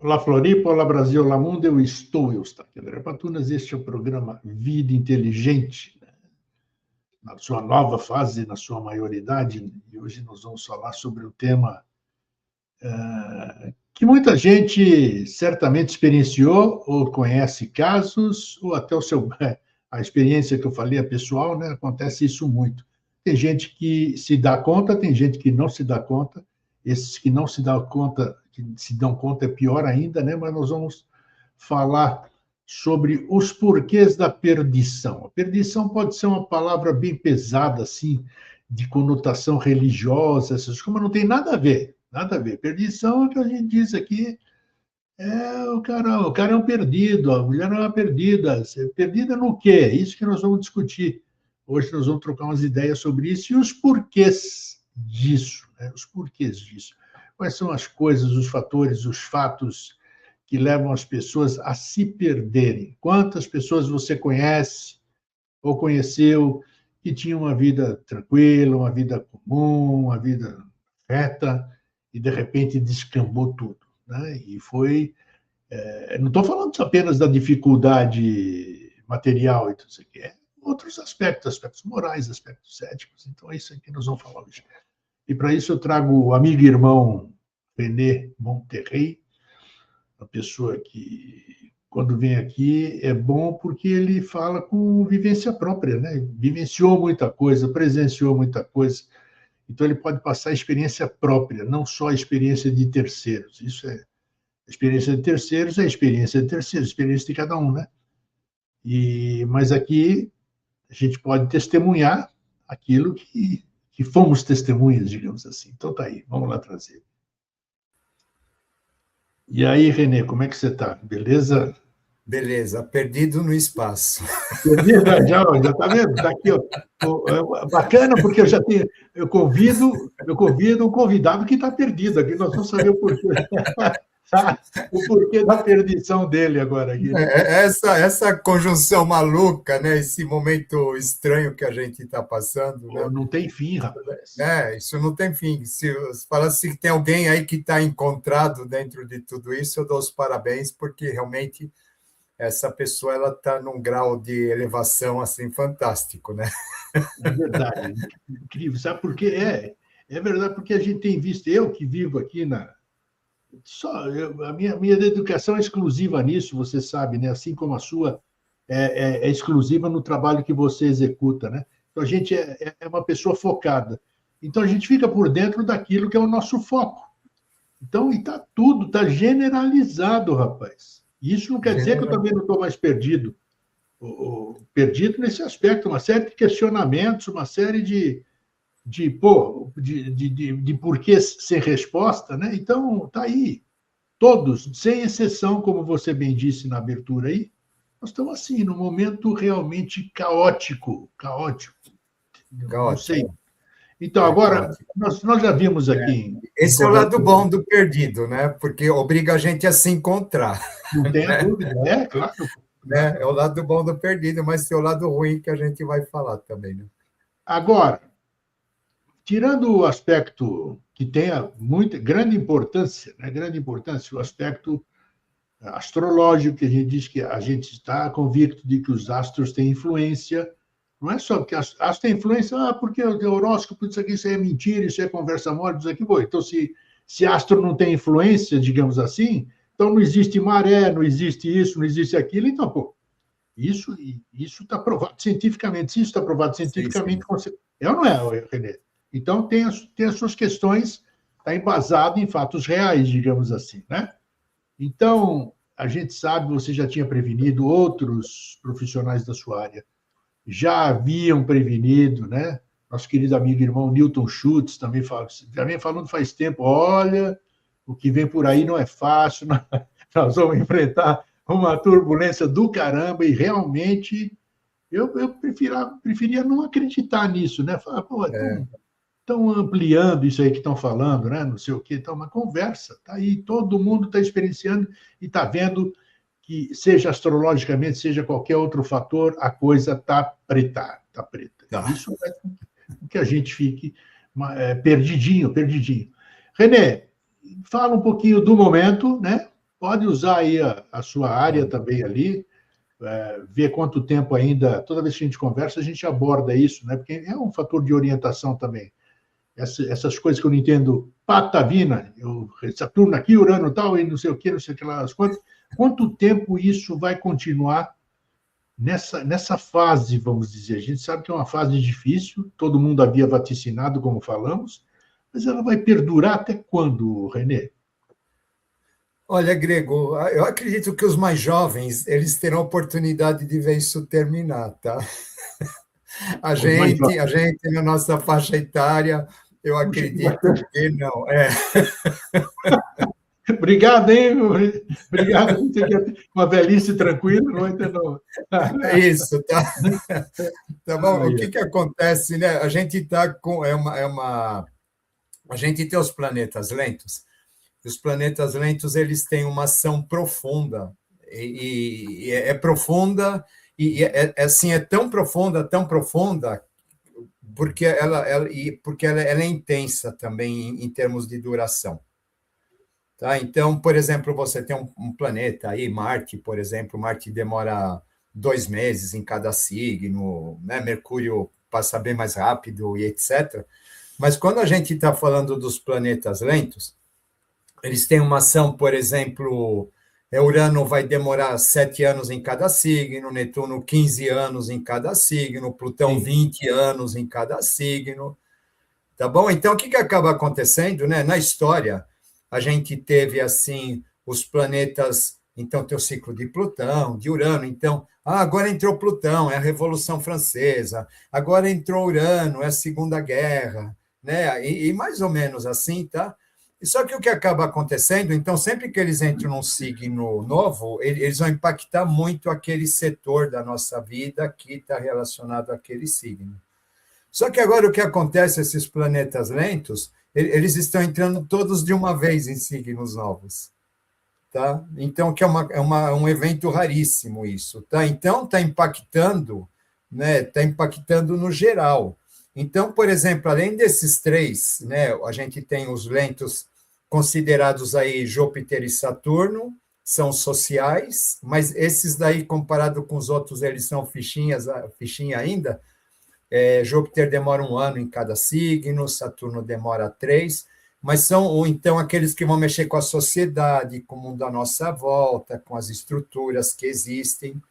Olá, Floripa, olá, Brasil, olá, mundo, eu estou, Eustáquio André Patunas, este é o programa Vida Inteligente, né? Na sua nova fase, na sua maioridade, e hoje nós vamos falar sobre o tema que muita gente certamente experienciou, ou conhece casos, ou até a experiência que eu falei, a pessoal, né? Acontece isso muito. Tem gente que se dá conta, tem gente que não se dá conta, esses que não se dão conta, que se dão conta é pior ainda, né? Mas nós vamos falar sobre os porquês da perdição. A perdição pode ser uma palavra bem pesada, assim, de conotação religiosa, essas coisas, mas não tem nada a ver, nada a ver. Perdição é o que a gente diz aqui, o cara é um perdido, a mulher é uma perdida. Perdida no quê? É isso que nós vamos discutir. Hoje nós vamos trocar umas ideias sobre isso e os porquês disso, né? Os porquês disso. Quais são as coisas, os fatores, os fatos que levam as pessoas a se perderem? Quantas pessoas você conhece ou conheceu que tinham uma vida tranquila, uma vida comum, uma vida reta, e de repente descambou tudo, né? E foi. Não estou falando apenas da dificuldade material e tudo isso aqui, outros aspectos morais, aspectos éticos. Então, é isso aqui que nós vamos falar hoje. E para isso eu trago o amigo e irmão René Monterrey, uma pessoa que, quando vem aqui, é bom porque ele fala com vivência própria, né? Vivenciou muita coisa, presenciou muita coisa, então ele pode passar a experiência própria, não só a experiência de terceiros. Isso é a experiência de terceiros, é a experiência de terceiros, a experiência de cada um, né? Mas aqui a gente pode testemunhar aquilo que fomos testemunhas, digamos assim. Então tá aí, vamos lá trazer. E aí, Renê, como é que você está? Beleza? Beleza, perdido no espaço. Perdido, já está vendo? Está aqui, ó. Bacana, porque eu convido um convidado que está perdido aqui, nós vamos saber o porquê. O porquê da perdição dele agora aqui, né? Essa conjunção maluca, né? Esse momento estranho que a gente está passando, né? Não tem fim, rapaz. Isso não tem fim. Se fala se tem alguém aí que está encontrado dentro de tudo isso, eu dou os parabéns, porque realmente essa pessoa ela está num grau de elevação assim fantástico, né? É verdade, incrível. Sabe por quê? É verdade, porque a gente tem visto, eu que vivo aqui a minha educação é exclusiva nisso, você sabe, né? Assim como a sua é exclusiva no trabalho que você executa, né? Então a gente é uma pessoa focada. Então a gente fica por dentro daquilo que é o nosso foco. Então, e está generalizado, rapaz. Isso não quer dizer que eu também não estou mais perdido. Perdido nesse aspecto, uma série de questionamentos, uma série de porquês sem resposta, né? Então, está aí. Todos, sem exceção, como você bem disse na abertura aí, nós estamos assim, num momento realmente caótico. Não sei. Então, agora, nós já vimos aqui. Esse é o lado bom do perdido, né? Porque obriga a gente a se encontrar. Não tenha dúvida, claro. Né? É o lado bom do perdido, mas tem o lado ruim que a gente vai falar também, né? Agora, tirando o aspecto que tem muita grande importância, né? Grande importância, o aspecto astrológico, que a gente diz que a gente está convicto de que os astros têm influência. Não é só porque astros têm influência, porque o horóscopo, isso aí é mentira, isso é conversa mole, isso aqui, bom. Então, se astro não tem influência, digamos assim, então não existe maré, não existe isso, não existe aquilo, então, pô, isso está provado cientificamente. Se isso está provado cientificamente, sim. É ou não é, Renê? Então, tem as suas questões, está embasado em fatos reais, digamos assim, né? Então, a gente sabe, você já tinha prevenido, outros profissionais da sua área já haviam prevenido, né? Nosso querido amigo e irmão Newton Schultz também falando faz tempo, olha, o que vem por aí não é fácil, nós vamos enfrentar uma turbulência do caramba, e realmente eu preferia não acreditar nisso, né? Falar, pô, estão ampliando isso aí que estão falando, né? Não sei o quê, então, uma conversa, está aí, todo mundo está experienciando e está vendo que, seja astrologicamente, seja qualquer outro fator, a coisa está preta, está preta. Isso faz com que a gente fique perdidinho. René, fala um pouquinho do momento, né? pode usar aí a sua área também ali, ver quanto tempo ainda, toda vez que a gente conversa, a gente aborda isso, né? Porque é um fator de orientação também. Essas coisas que eu não entendo, patavina, Saturno aqui, Urano tal, e não sei o que, não sei o que lá, quanto tempo isso vai continuar nessa fase, vamos dizer? A gente sabe que é uma fase difícil, todo mundo havia vaticinado, como falamos, mas ela vai perdurar até quando, Renê? Olha, Grego, eu acredito que os mais jovens, eles terão a oportunidade de ver isso terminar, tá? A gente na nossa faixa etária, eu Puxa, que acredito bacana. que não. Obrigado, hein? Obrigado por ter uma velhice tranquila, não vai ter, não. É isso, tá? Tá bom? O Ai, que acontece, né? A gente está com a gente tem os planetas lentos. E os planetas lentos eles têm uma ação profunda e é profunda e assim é tão profunda porque ela é intensa também em termos de duração. Tá? Então, por exemplo, você tem um planeta aí, Marte, por exemplo, Marte demora 2 meses em cada signo, né? Mercúrio passa bem mais rápido e etc. Mas quando a gente está falando dos planetas lentos, eles têm uma ação, por exemplo, Urano vai demorar 7 anos em cada signo, Netuno 15 anos em cada signo, Plutão sim. 20 anos em cada signo, tá bom? Então, o que acaba acontecendo, né? Na história, a gente teve, assim, os planetas, então tem o ciclo de Plutão, de Urano, então, agora entrou Plutão, é a Revolução Francesa, agora entrou Urano, é a Segunda Guerra, né? E mais ou menos assim, tá? Só que o que acaba acontecendo, então, sempre que eles entram num signo novo, eles vão impactar muito aquele setor da nossa vida que está relacionado àquele signo. Só que agora o que acontece, esses planetas lentos, eles estão entrando todos de uma vez em signos novos. Tá? Então, que um evento raríssimo isso. Tá? Então, está impactando, né? Está impactando no geral. Então, por exemplo, além desses três, né, a gente tem os lentos considerados aí Júpiter e Saturno, são sociais, mas esses daí, comparado com os outros, eles são fichinha ainda. Júpiter demora 1 ano em cada signo, Saturno demora 3, mas são, então, aqueles que vão mexer com a sociedade, com o mundo à nossa volta, com as estruturas que existem,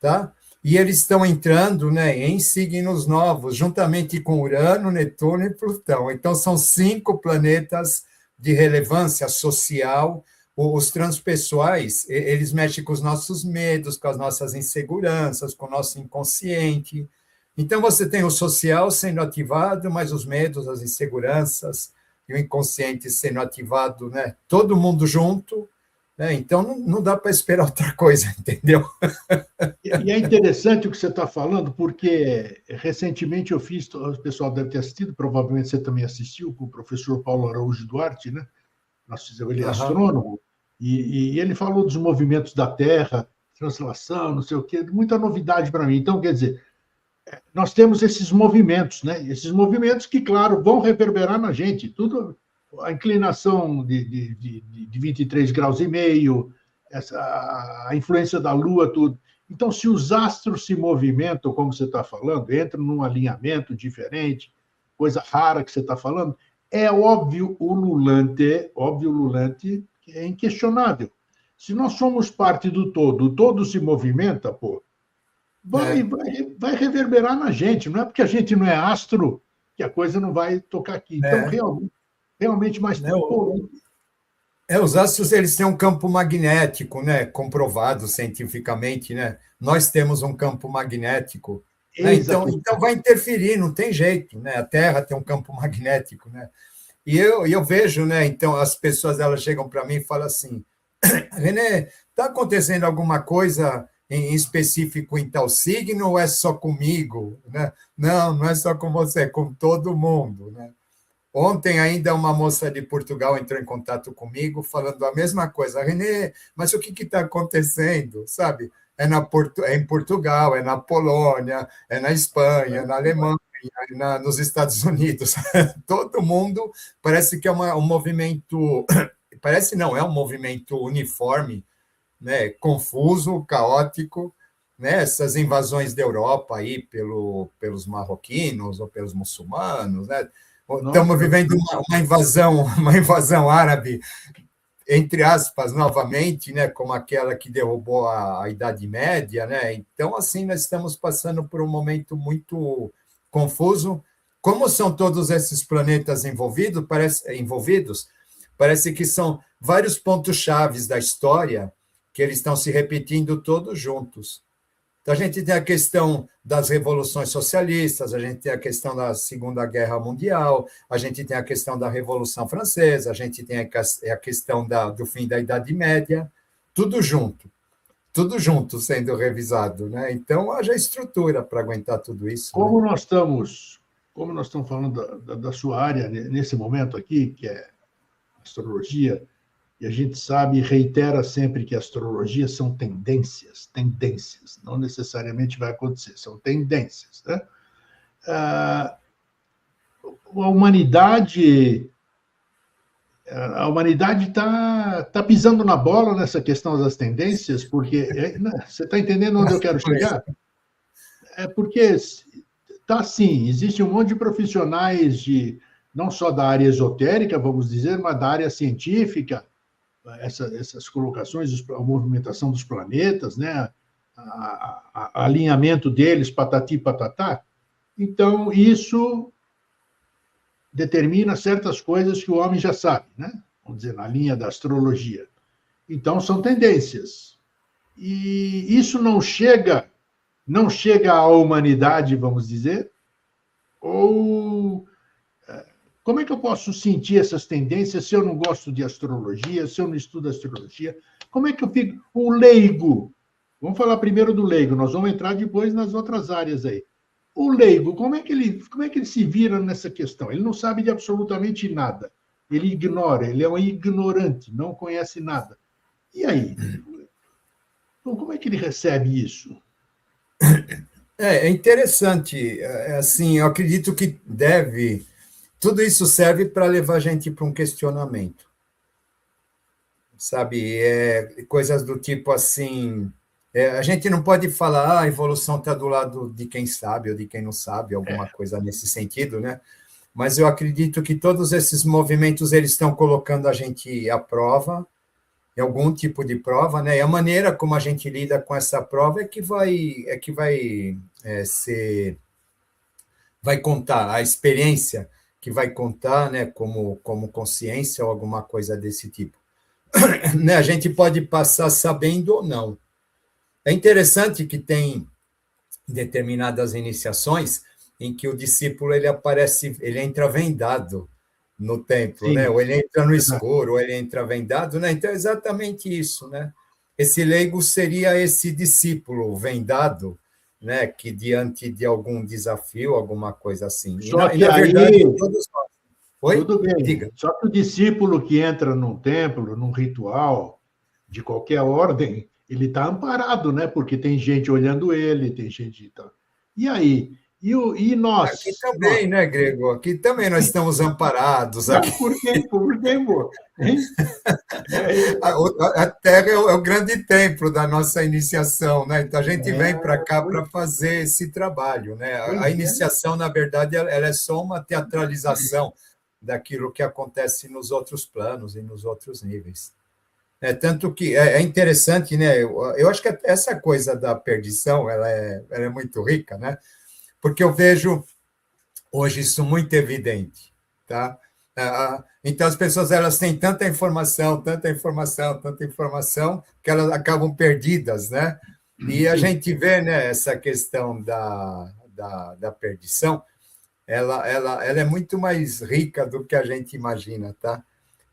tá? E eles estão entrando, né, em signos novos, juntamente com Urano, Netuno e Plutão. Então, são 5 planetas de relevância social. Os transpessoais, eles mexem com os nossos medos, com as nossas inseguranças, com o nosso inconsciente. Então, você tem o social sendo ativado, mas os medos, as inseguranças e o inconsciente sendo ativado, né? Todo mundo junto, né? Então, não dá para esperar outra coisa, entendeu? E é interessante o que você está falando, porque recentemente eu fiz, o pessoal deve ter assistido, provavelmente você também assistiu, com o professor Paulo Araújo Duarte, né? Nós fizemos, ele é astrônomo, e ele falou dos movimentos da Terra, translação, não sei o quê, muita novidade para mim. Então, quer dizer, nós temos esses movimentos, né? Esses movimentos que, claro, vão reverberar na gente. Tudo, a inclinação de 23 graus e meio, a influência da Lua, tudo. Então, se os astros se movimentam, como você está falando, entram num alinhamento diferente, coisa rara que você está falando, é óbvio ululante, que é inquestionável. Se nós somos parte do todo, o todo se movimenta, pô, vai reverberar na gente. Não é porque a gente não é astro que a coisa não vai tocar aqui. Então, realmente mais tempo. Os astros eles têm um campo magnético, né, comprovado cientificamente, né? Nós temos um campo magnético, né? Então vai interferir, não tem jeito, né? A Terra tem um campo magnético, né? E eu vejo, né? Então as pessoas elas chegam para mim e falam assim: René, está acontecendo alguma coisa em específico em tal signo ou é só comigo, né? Não é só com você, é com todo mundo, né? Ontem ainda uma moça de Portugal entrou em contato comigo falando a mesma coisa. René, mas o que está acontecendo, sabe? É em Portugal, é na Polônia, é na Espanha, na Alemanha, nos Estados Unidos. Todo mundo parece que é um movimento parece não, é um movimento uniforme, né, confuso, caótico, né, essas invasões da Europa aí pelos marroquinos ou pelos muçulmanos, né? Estamos vivendo uma invasão árabe, entre aspas, novamente, né, como aquela que derrubou a Idade Média, né? Então, assim, nós estamos passando por um momento muito confuso. Como são todos esses planetas parece que são vários pontos chaves da história que eles estão se repetindo todos juntos. Então, a gente tem a questão das revoluções socialistas, a gente tem a questão da Segunda Guerra Mundial, a gente tem a questão da Revolução Francesa, a gente tem a questão do fim da Idade Média, tudo junto sendo revisado, né? Então, haja estrutura para aguentar tudo isso. Como nós estamos falando da sua área nesse momento aqui, que é astrologia, e a gente sabe e reitera sempre que a astrologia são tendências, não necessariamente vai acontecer, são tendências, né? A humanidade está pisando na bola nessa questão das tendências, porque você está entendendo onde eu quero chegar? É porque está assim, existe um monte de profissionais não só da área esotérica, vamos dizer, mas da área científica, essas colocações, a movimentação dos planetas, né? Alinhamento deles, patati patatá. Então, isso determina certas coisas que o homem já sabe, né? Vamos dizer, na linha da astrologia. Então, são tendências. E isso não chega à humanidade, vamos dizer, ou como é que eu posso sentir essas tendências se eu não gosto de astrologia, se eu não estudo astrologia? Como é que eu fico? O leigo. Vamos falar primeiro do leigo, nós vamos entrar depois nas outras áreas aí. O leigo, como é que ele se vira nessa questão? Ele não sabe de absolutamente nada. Ele ignora, ele é um ignorante, não conhece nada. E aí? Então, como é que ele recebe isso? É interessante. Assim, eu acredito que tudo isso serve para levar a gente para um questionamento. Sabe? Coisas do tipo assim. A gente não pode falar a evolução está do lado de quem sabe ou de quem não sabe, alguma coisa nesse sentido, né? Mas eu acredito que todos esses movimentos eles estão colocando a gente à prova, em algum tipo de prova, né? E a maneira como a gente lida com essa prova vai contar a experiência que vai contar, né? Como consciência ou alguma coisa desse tipo. Né? A gente pode passar sabendo ou não. É interessante que tem determinadas iniciações em que o discípulo ele entra vendado no templo, Sim, né? Ou ele entra no escuro, ou ele entra vendado, né? Então é exatamente isso, né? Esse leigo seria esse discípulo vendado, né? Que diante de algum desafio, alguma coisa assim. Só que na verdade, aí, todos nós. Oi? tudo bem. Diga. Só que o discípulo que entra num templo, num ritual de qualquer ordem, ele está amparado, né? Porque tem gente olhando ele, tem gente. E aí? E nós? Aqui também, né, Grego? Aqui também nós estamos amparados. Aqui. Por quê? Por quê, amor? A Terra é o grande templo da nossa iniciação, né? Então a gente vem para cá para fazer esse trabalho, né? A iniciação, na verdade, ela é só uma teatralização daquilo que acontece nos outros planos e nos outros níveis. Tanto que é interessante, né? Eu acho que essa coisa da perdição ela é muito rica, né? Porque eu vejo hoje isso muito evidente, tá? Então as pessoas elas têm tanta informação, que elas acabam perdidas, né? E a gente vê, né, essa questão da perdição, ela é muito mais rica do que a gente imagina, tá?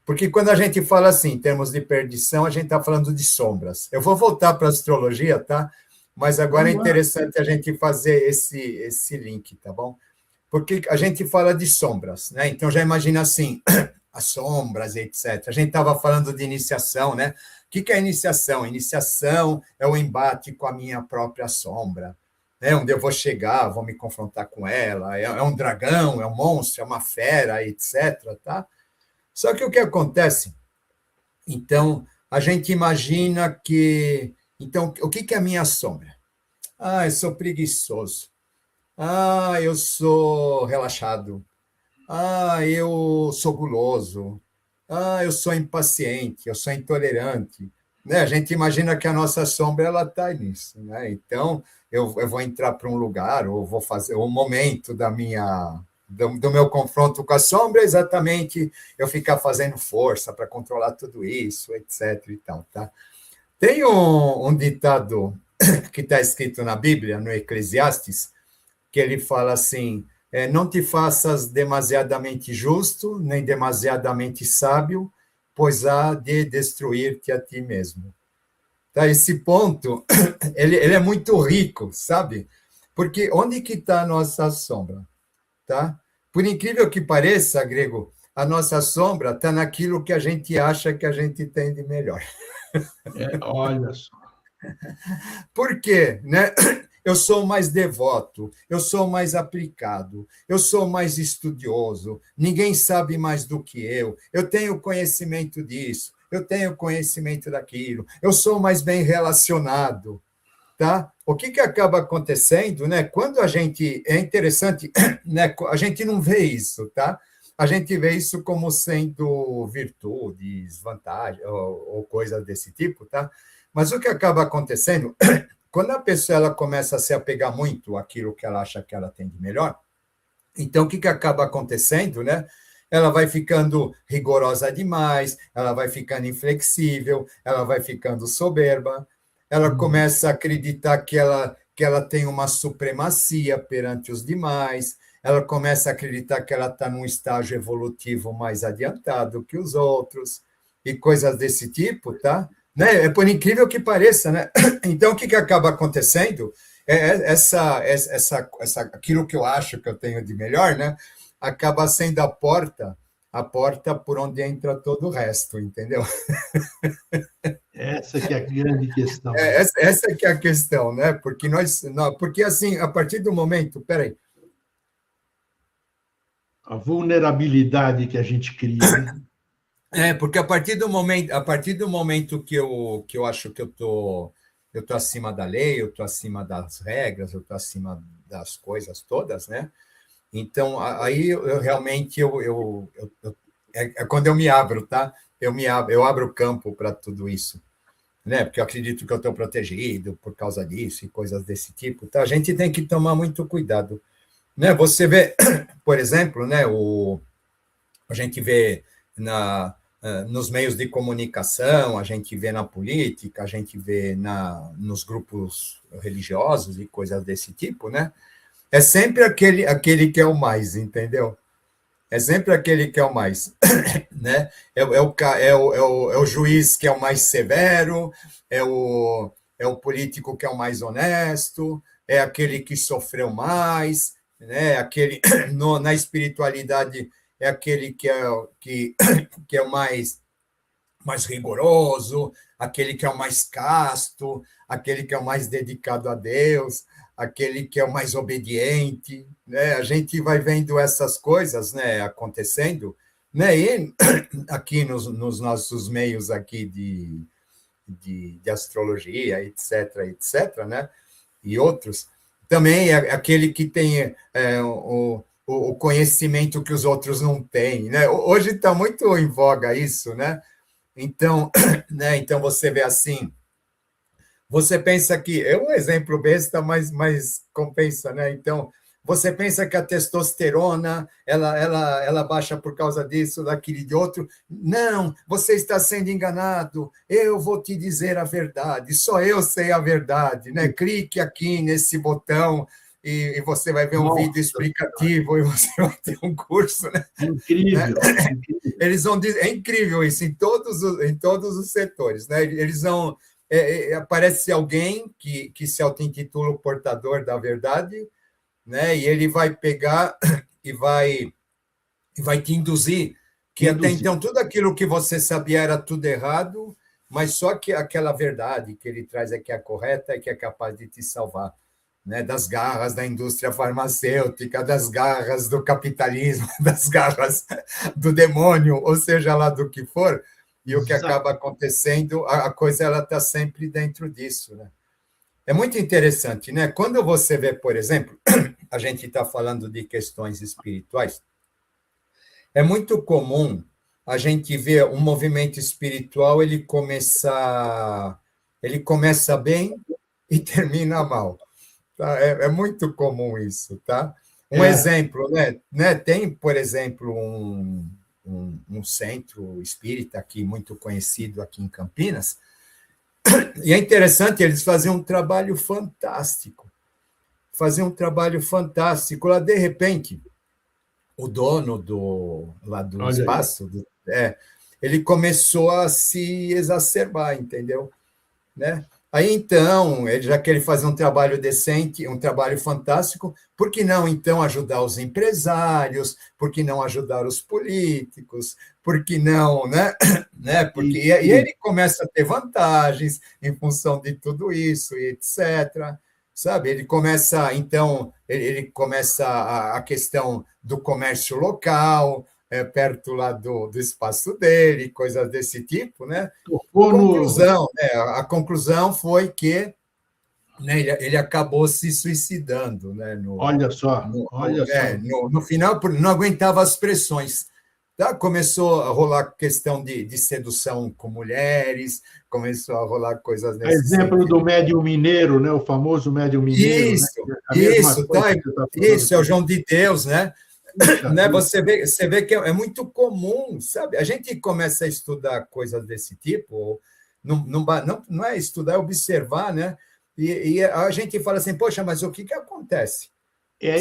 Porque quando a gente fala assim, em termos de perdição, a gente está falando de sombras. Eu vou voltar para a astrologia, tá? Mas agora é interessante a gente fazer esse link, tá bom? Porque a gente fala de sombras, né? Então já imagina assim, as sombras, etc. A gente estava falando de iniciação, né? O que é iniciação? Iniciação é o embate com a minha própria sombra, né? Onde eu vou chegar, vou me confrontar com ela, é um dragão, é um monstro, é uma fera, etc. Tá? Só que o que acontece Então, a gente imagina que... Então, o que é a minha sombra? Ah, eu sou preguiçoso. Ah, eu sou relaxado. Ah, eu sou guloso. Ah, eu sou impaciente, eu sou intolerante. Né? A gente imagina que a nossa sombra ela está nisso. Né? Então, eu vou entrar para um lugar, ou vou fazer o momento do meu confronto com a sombra, é exatamente eu ficar fazendo força para controlar tudo isso, etc. E tal, tá? Tem um ditado que está escrito na Bíblia, no Eclesiastes, que ele fala assim: não te faças demasiadamente justo, nem demasiadamente sábio, pois há de destruir-te a ti mesmo. Tá? Esse ponto, ele é muito rico, sabe? Porque onde que está a nossa sombra? Tá? Por incrível que pareça, Grego, a nossa sombra está naquilo que a gente acha que a gente tem de melhor. Olha só. Por quê? Né? Eu sou mais devoto, eu sou mais aplicado, eu sou mais estudioso, ninguém sabe mais do que eu tenho conhecimento disso, eu tenho conhecimento daquilo, eu sou mais bem relacionado. Tá? O que acaba acontecendo, né? Quando a gente... É interessante, né? A gente não vê isso, tá? A gente vê isso como sendo virtudes, vantagem, ou coisa desse tipo, tá? Mas o que acaba acontecendo, quando a pessoa ela começa a se apegar muito àquilo que ela acha que ela tem de melhor, então o que acaba acontecendo, né? Ela vai ficando rigorosa demais, ela vai ficando inflexível, ela vai ficando soberba, ela começa a acreditar que ela tem uma supremacia perante os demais, ela começa a acreditar que ela está num estágio evolutivo mais adiantado que os outros, e coisas desse tipo, tá? Né? É por incrível que pareça, né? Então, o que acaba acontecendo? Aquilo que eu acho que eu tenho de melhor, né? Acaba sendo a porta por onde entra todo o resto, entendeu? Essa que é a grande questão. Essa que é a questão, né? Porque assim, a partir do momento, peraí, A vulnerabilidade que a gente cria, né? porque a partir do momento que eu acho que eu tô acima da lei, eu tô acima das regras, eu tô acima das coisas todas, né? Então, aí eu realmente é quando eu me abro, tá? Eu abro o campo para tudo isso, né? Porque eu acredito que eu estou protegido por causa disso e coisas desse tipo. Tá? A gente tem que tomar muito cuidado, né? Você vê, por exemplo, né? A gente vê nos meios de comunicação, a gente vê na política, a gente vê nos grupos religiosos e coisas desse tipo, né? É sempre aquele que é o mais, entendeu? É sempre aquele que é o mais, né? É o juiz que é o mais severo, é o político que é o mais honesto, é aquele que sofreu mais, né? Na espiritualidade é aquele que é o mais rigoroso, aquele que é o mais casto, aquele que é o mais dedicado a Deus, aquele que é o mais obediente, né? A gente vai vendo essas coisas, né, acontecendo, né? E aqui nos nossos meios aqui de astrologia, etc., etc., né? E outros, também é aquele que tem o conhecimento que os outros não têm, né? Hoje está muito em voga isso, né? Então, né, então você vê assim, você pensa que é um exemplo besta, mas compensa, né? Então, você pensa que a testosterona ela baixa por causa disso, daquele de outro. Não, você está sendo enganado. Eu vou te dizer a verdade. Só eu sei a verdade, né? Clique aqui nesse botão e você vai ver um vídeo explicativo e você vai ter um curso, né? Incrível, incrível. Eles vão dizer, é incrível isso em todos os setores, né? Eles vão aparece alguém que se auto-intitula o portador da verdade, né? E ele vai pegar e vai te induzir que até então tudo aquilo que você sabia era tudo errado, mas só que aquela verdade que ele traz é que é correta e que é capaz de te salvar, né? Das garras da indústria farmacêutica, das garras do capitalismo, das garras do demônio, ou seja lá do que for, E o que acaba acontecendo, a coisa ela está sempre dentro disso, né? É muito interessante, né? Quando você vê, por exemplo, a gente está falando de questões espirituais, é muito comum a gente ver um movimento espiritual ele começa bem e termina mal. Tá? É muito comum isso, tá? Um exemplo, né? Tem, por exemplo, um centro espírita aqui muito conhecido aqui em Campinas, e é interessante, eles faziam um trabalho fantástico. Faziam um trabalho fantástico. Lá, de repente, o dono lá do espaço, ele começou a se exacerbar, entendeu? Né? Aí, então, já que ele fazia um trabalho decente, um trabalho fantástico, por que não, então, ajudar os empresários? Por que não ajudar os políticos? Por que não, né? Porque, e ele começa a ter vantagens em função de tudo isso, e etc., sabe? Ele começa, então, ele começa a questão do comércio local, perto lá do espaço dele, coisas desse tipo, né? A conclusão foi que, né, ele acabou se suicidando, né? Olha só. No final, não aguentava as pressões. Tá? Começou a rolar questão de sedução com mulheres, começou a rolar coisas nesse exemplo sentido. Do médium mineiro, né? O famoso médium mineiro. Isso, né? Isso, é o João de Deus, né? Né? Você vê que é muito comum, sabe? A gente começa a estudar coisas desse tipo, não é estudar, é observar, né? E a gente fala assim, poxa, mas o que acontece?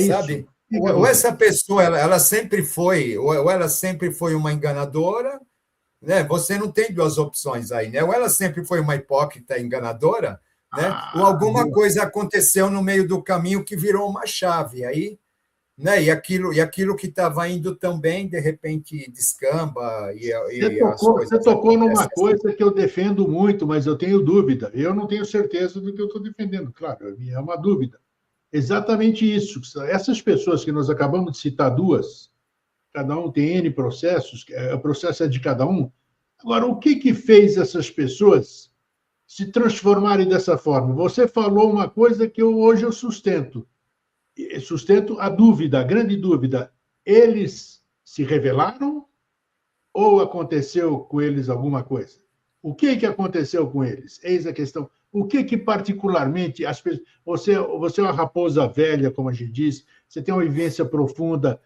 Sabe? Isso. Ou essa pessoa, ela sempre foi, ou ela sempre foi uma enganadora, né? Você não tem duas opções aí, né? Ou ela sempre foi uma hipócrita enganadora, né? Ou alguma coisa aconteceu no meio do caminho que virou uma chave aí, né? E aquilo que estava indo tão bem, de repente descamba. Você tocou numa coisa que eu defendo muito, mas eu tenho dúvida. Eu não tenho certeza do que eu estou defendendo, claro, é uma dúvida. Exatamente isso. Essas pessoas que nós acabamos de citar, duas, cada um tem N processos, o processo é de cada um. Agora, o que fez essas pessoas se transformarem dessa forma? Você falou uma coisa que hoje eu sustento a dúvida, a grande dúvida. Eles se revelaram ou aconteceu com eles alguma coisa? O que aconteceu com eles? Eis a questão. O que particularmente as pessoas... Você é uma raposa velha, como a gente diz, você tem uma vivência profunda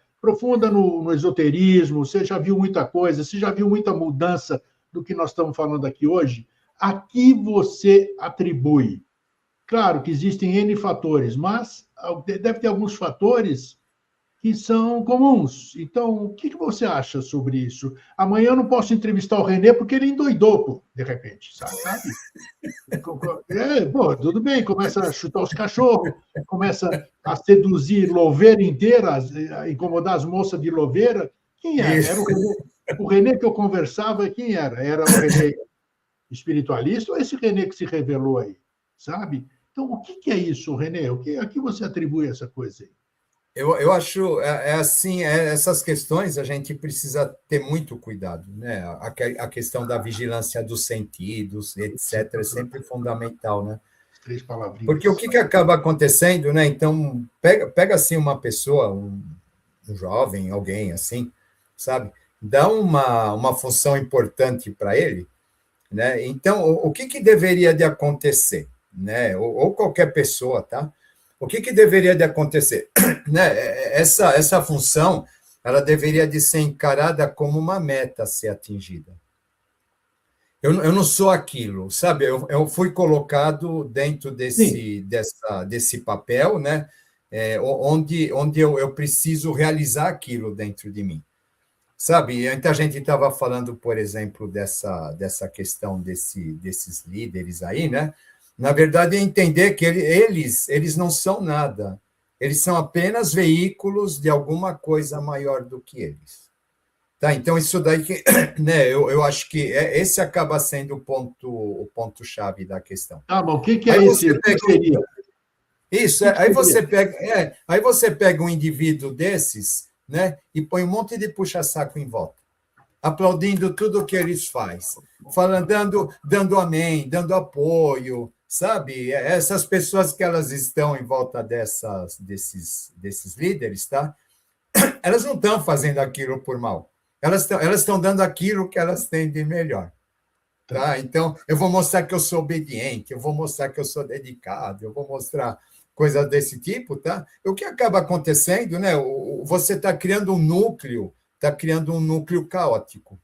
no esoterismo, você já viu muita coisa, você já viu muita mudança do que nós estamos falando aqui hoje. A que você atribui? Claro que existem N fatores, mas deve ter alguns fatores que são comuns. Então, o que você acha sobre isso? Amanhã eu não posso entrevistar o René porque ele endoidou, de repente, sabe? Tudo bem, começa a chutar os cachorros, começa a seduzir louveira inteira, a incomodar as moças de louveira. Quem era? Era o René que eu conversava, quem era? Era o René espiritualista ou esse René que se revelou aí, sabe? Então, o que é isso, René? A que você atribui essa coisa aí? Eu acho assim, essas questões a gente precisa ter muito cuidado, né? A questão da vigilância dos sentidos, etc., é sempre fundamental, né? 3 palavrinhas. Porque o que acaba acontecendo, né? Então, pega assim uma pessoa, um jovem, alguém assim, sabe? Dá uma função importante para ele, né? Então, o que deveria de acontecer, né? Ou qualquer pessoa, tá? O que deveria de acontecer? Né? Essa função, ela deveria de ser encarada como uma meta a ser atingida. Eu não sou aquilo, sabe? Eu fui colocado dentro desse papel, né? Onde eu preciso realizar aquilo dentro de mim. Sabe? Então, a gente estava falando, por exemplo, dessa questão desses líderes aí, né? Na verdade, é entender que eles não são nada. Eles são apenas veículos de alguma coisa maior do que eles. Tá? Então, isso daí, né, eu acho que esse acaba sendo o ponto-chave da questão. Ah, mas o que é esse? O que seria? Isso, aí você pega um indivíduo desses, né, e põe um monte de puxa-saco em volta. aplaudindo tudo que eles fazem, falando, dando amém, dando apoio, sabe? Essas pessoas que elas estão em volta desses líderes, tá? Elas não estão fazendo aquilo por mal. Elas estão dando aquilo que elas têm de melhor. Tá? Então, eu vou mostrar que eu sou obediente, eu vou mostrar que eu sou dedicado, eu vou mostrar coisas desse tipo, tá? O que acaba acontecendo, né? Você está criando um núcleo caótico,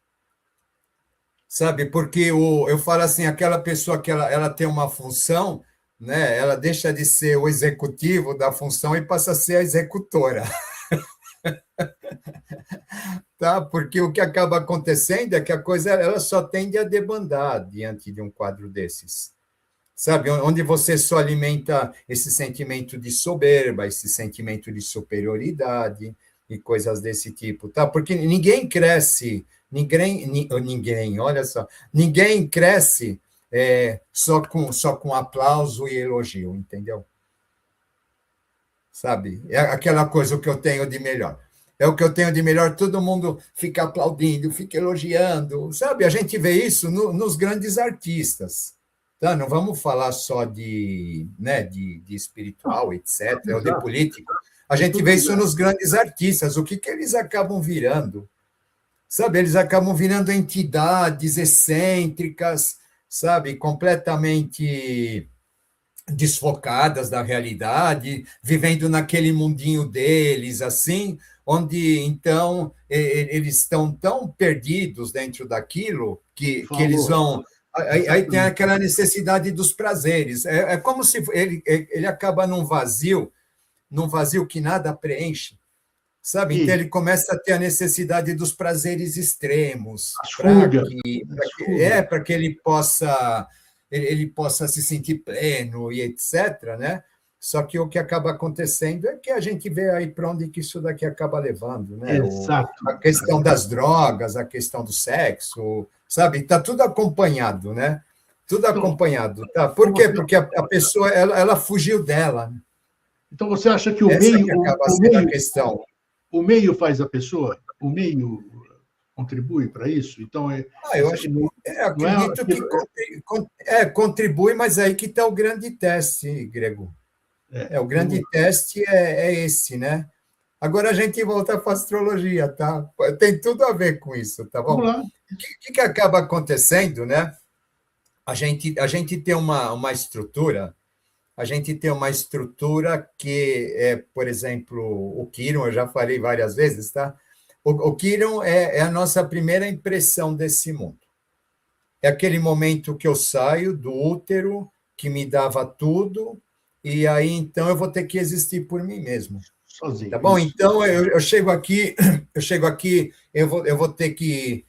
sabe? Porque eu falo assim, aquela pessoa que ela tem uma função, né? Ela deixa de ser o executivo da função e passa a ser a executora. Tá? Porque o que acaba acontecendo é que a coisa ela só tende a debandar diante de um quadro desses. Sabe? Onde você só alimenta esse sentimento de soberba, esse sentimento de superioridade e coisas desse tipo, tá? Porque ninguém cresce, olha só, ninguém cresce só com aplauso e elogio, entendeu? Sabe? É aquela coisa que eu tenho de melhor. É o que eu tenho de melhor, todo mundo fica aplaudindo, fica elogiando, sabe? A gente vê isso nos grandes artistas, tá? Não vamos falar só de espiritual, etc., ou de político. A gente vê isso nos grandes artistas, o que eles acabam virando, sabe? Eles acabam virando entidades excêntricas, sabe? Completamente desfocadas da realidade, vivendo naquele mundinho deles, assim, onde, então, eles estão tão perdidos dentro daquilo que eles vão... Aí tem aquela necessidade dos prazeres. É como se ele acaba num vazio que nada preenche, sabe? Então, ele começa a ter a necessidade dos prazeres extremos, para que ele possa se sentir pleno e etc., né? Só que o que acaba acontecendo é que a gente vê aí para onde que isso daqui acaba levando, né? Exato. A questão das drogas, a questão do sexo, sabe? Está tudo acompanhado, né? Tudo acompanhado, tá? Por quê? Porque a pessoa, ela fugiu dela. Então, você acha que o meio faz a pessoa? O meio contribui para isso? Então, eu acredito que contribui, mas aí que está o grande teste, Grego. O grande teste é esse, né? Agora a gente volta para a astrologia, tá? Tem tudo a ver com isso, tá bom? Vamos lá. O que acaba acontecendo, né? A gente tem uma estrutura, que por exemplo, o Quiron, eu já falei várias vezes, tá? O Quiron é a nossa primeira impressão desse mundo. É aquele momento que eu saio do útero, que me dava tudo, e aí, então, eu vou ter que existir por mim mesmo. Sozinho. Tá bom? Então, eu chego aqui, eu vou ter que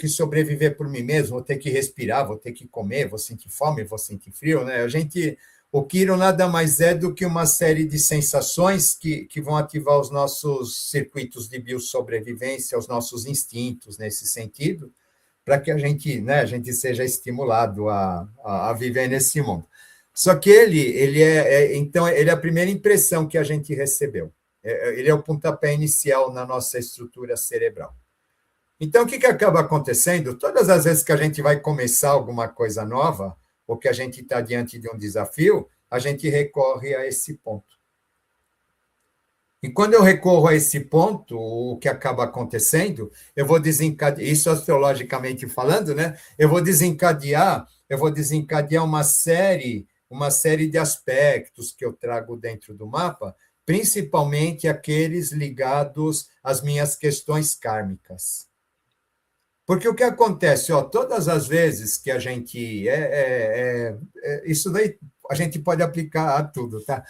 sobreviver por mim mesmo, vou ter que respirar, vou ter que comer, vou sentir fome, vou sentir frio, né? O Quiron nada mais é do que uma série de sensações que vão ativar os nossos circuitos de biossobrevivência, os nossos instintos nesse sentido, para que a gente seja estimulado a viver nesse mundo. Só que então, ele é a primeira impressão que a gente recebeu. Ele é o pontapé inicial na nossa estrutura cerebral. Então, o que acaba acontecendo? Todas as vezes que a gente vai começar alguma coisa nova, ou que a gente está diante de um desafio, a gente recorre a esse ponto. E quando eu recorro a esse ponto, o que acaba acontecendo, eu vou desencadear, isso astrologicamente falando, né? Eu vou desencadear uma série de aspectos que eu trago dentro do mapa, principalmente aqueles ligados às minhas questões kármicas. Porque o que acontece, todas as vezes que a gente... isso daí a gente pode aplicar a tudo, tá?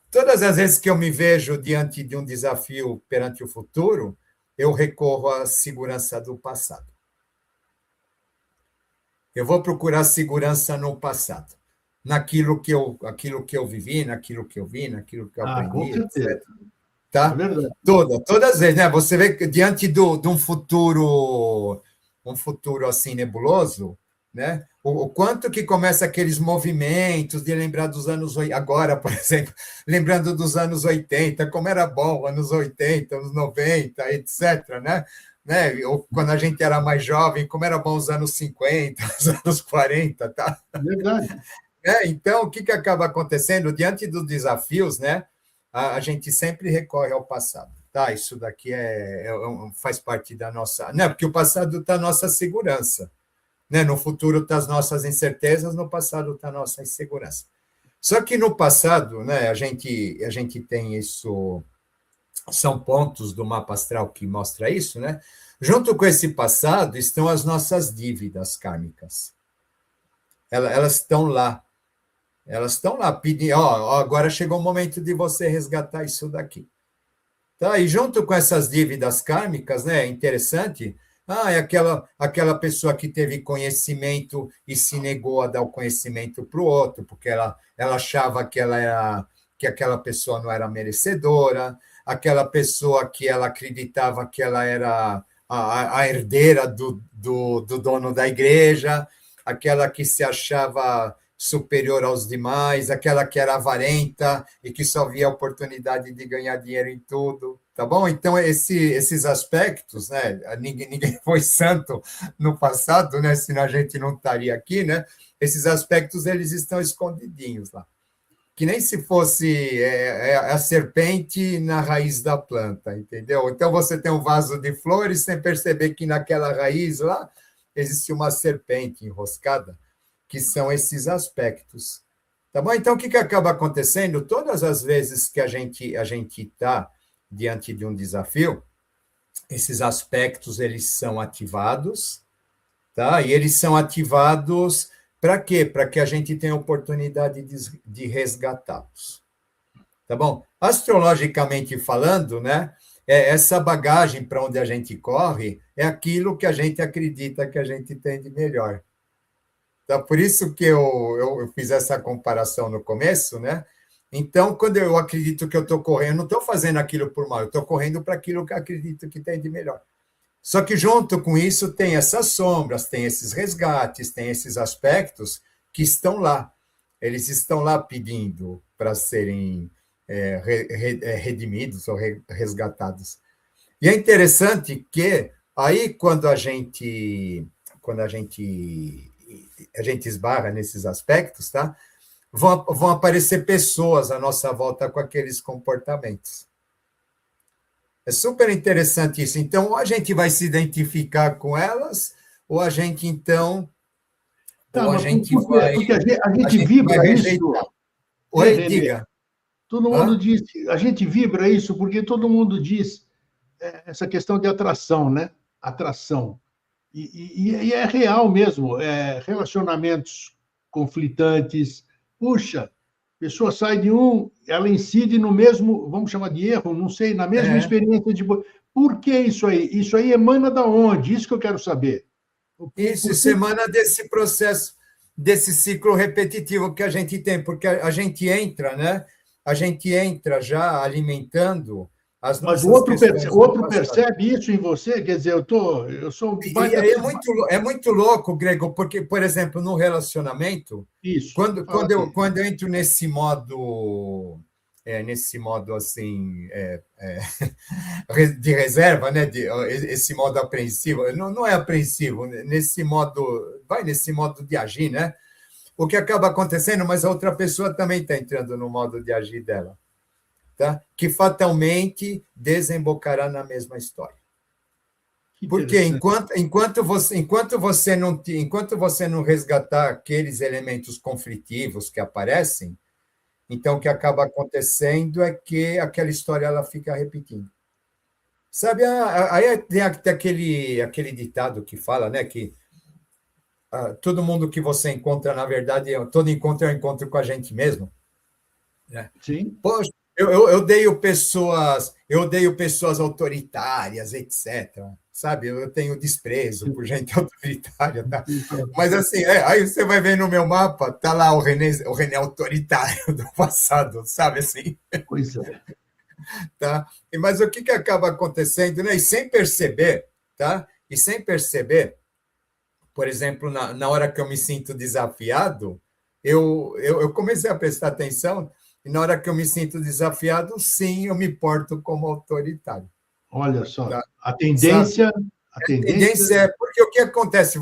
Todas as vezes que eu me vejo diante de um desafio perante o futuro, eu recorro à segurança do passado. Eu vou procurar segurança no passado, naquilo que eu vivi, naquilo que eu vi, naquilo que eu aprendi, etc. Tá? É verdade. Todas as vezes, né? Você vê que diante de um futuro assim nebuloso, né? O quanto que começa aqueles movimentos de lembrar dos anos... Agora, por exemplo, lembrando dos anos 80, como era bom, anos 80, anos 90, etc., né? né? Ou quando a gente era mais jovem, como era bom os anos 50, os anos 40, tá? Verdade. Então, o que, que acaba acontecendo? Diante dos desafios, né? A gente sempre recorre ao passado. Tá, isso daqui faz parte da nossa. Né, porque o passado está a nossa segurança. Né? No futuro está as nossas incertezas, no passado está a nossa insegurança. Só que no passado, né, a gente tem isso, são pontos do mapa astral que mostra isso, né? Junto com esse passado estão as nossas dívidas kármicas. Elas estão lá. Elas estão lá pedindo, agora chegou o momento de você resgatar isso daqui. Tá? E junto com essas dívidas kármicas, né, é interessante, é aquela pessoa que teve conhecimento e se negou a dar o conhecimento para o outro, porque ela achava que aquela pessoa não era merecedora, aquela pessoa que ela acreditava que ela era a herdeira do dono da igreja, aquela que se achava superior aos demais, aquela que era avarenta e que só via a oportunidade de ganhar dinheiro em tudo, tá bom? Então, esses aspectos, né? Ninguém foi santo no passado, né? Senão a gente não estaria aqui, né? Esses aspectos, eles estão escondidinhos lá. Que nem se fosse a serpente na raiz da planta, entendeu? Então, você tem um vaso de flores sem perceber que naquela raiz lá existe uma serpente enroscada, que são esses aspectos. Tá bom? Então, o que acaba acontecendo? Todas as vezes que a gente está diante de um desafio, esses aspectos eles são ativados, tá? E eles são ativados para quê? Para que a gente tenha a oportunidade de resgatá-los. Tá bom? Astrologicamente falando, né? Essa bagagem para onde a gente corre é aquilo que a gente acredita que a gente tem de melhor. Então, por isso que eu fiz essa comparação no começo, né? Então, quando eu acredito que eu estou correndo, não estou fazendo aquilo por mal, eu estou correndo para aquilo que eu acredito que tem de melhor. Só que junto com isso tem essas sombras, tem esses resgates, tem esses aspectos que estão lá. Eles estão lá pedindo para serem redimidos ou resgatados. E é interessante que aí quando a gente esbarra nesses aspectos, tá? Vão aparecer pessoas à nossa volta com aqueles comportamentos. É super interessante isso. Então, ou a gente vai se identificar com elas, ou a gente, então, ou a gente vai... Porque a gente vibra isso. Oi, diga. Todo mundo diz, a gente vibra isso porque todo mundo diz essa questão de atração, né? Atração. E é real mesmo, relacionamentos conflitantes. Puxa, a pessoa sai de ela incide no mesmo, vamos chamar de erro, não sei, na mesma experiência de. Por que isso aí? Isso aí emana da onde? Isso que eu quero saber. Isso emana desse processo, desse ciclo repetitivo que a gente tem, porque a gente entra, né? A gente entra já alimentando. Mas o outro percebe isso em você? Quer dizer, eu sou um baita... É muito louco, Grego, porque, por exemplo, no relacionamento, isso, quando eu entro nesse modo assim, de reserva, né? Esse modo apreensivo, não é apreensivo, nesse modo de agir, né? O que acaba acontecendo, mas a outra pessoa também está entrando no modo de agir dela. Tá? Que fatalmente desembocará na mesma história. Porque enquanto você não resgatar aqueles elementos conflitivos que aparecem, então o que acaba acontecendo é que aquela história ela fica repetindo. Sabe, aí tem aquele ditado que fala, né, que todo mundo que você encontra, na verdade, todo encontro é um encontro com a gente mesmo. Né? Sim. Poxa, eu odeio pessoas autoritárias, etc. Sabe? Eu tenho desprezo por gente autoritária, tá? Mas assim, aí você vai ver no meu mapa, tá lá o René autoritário do passado, sabe assim? Pois é. Tá? Mas o que acaba acontecendo, né? E sem perceber, tá? E sem perceber, por exemplo, na hora que eu me sinto desafiado, eu comecei a prestar atenção. E na hora que eu me sinto desafiado, sim, eu me porto como autoritário. Olha só, tá? A tendência A tendência é, porque o que acontece?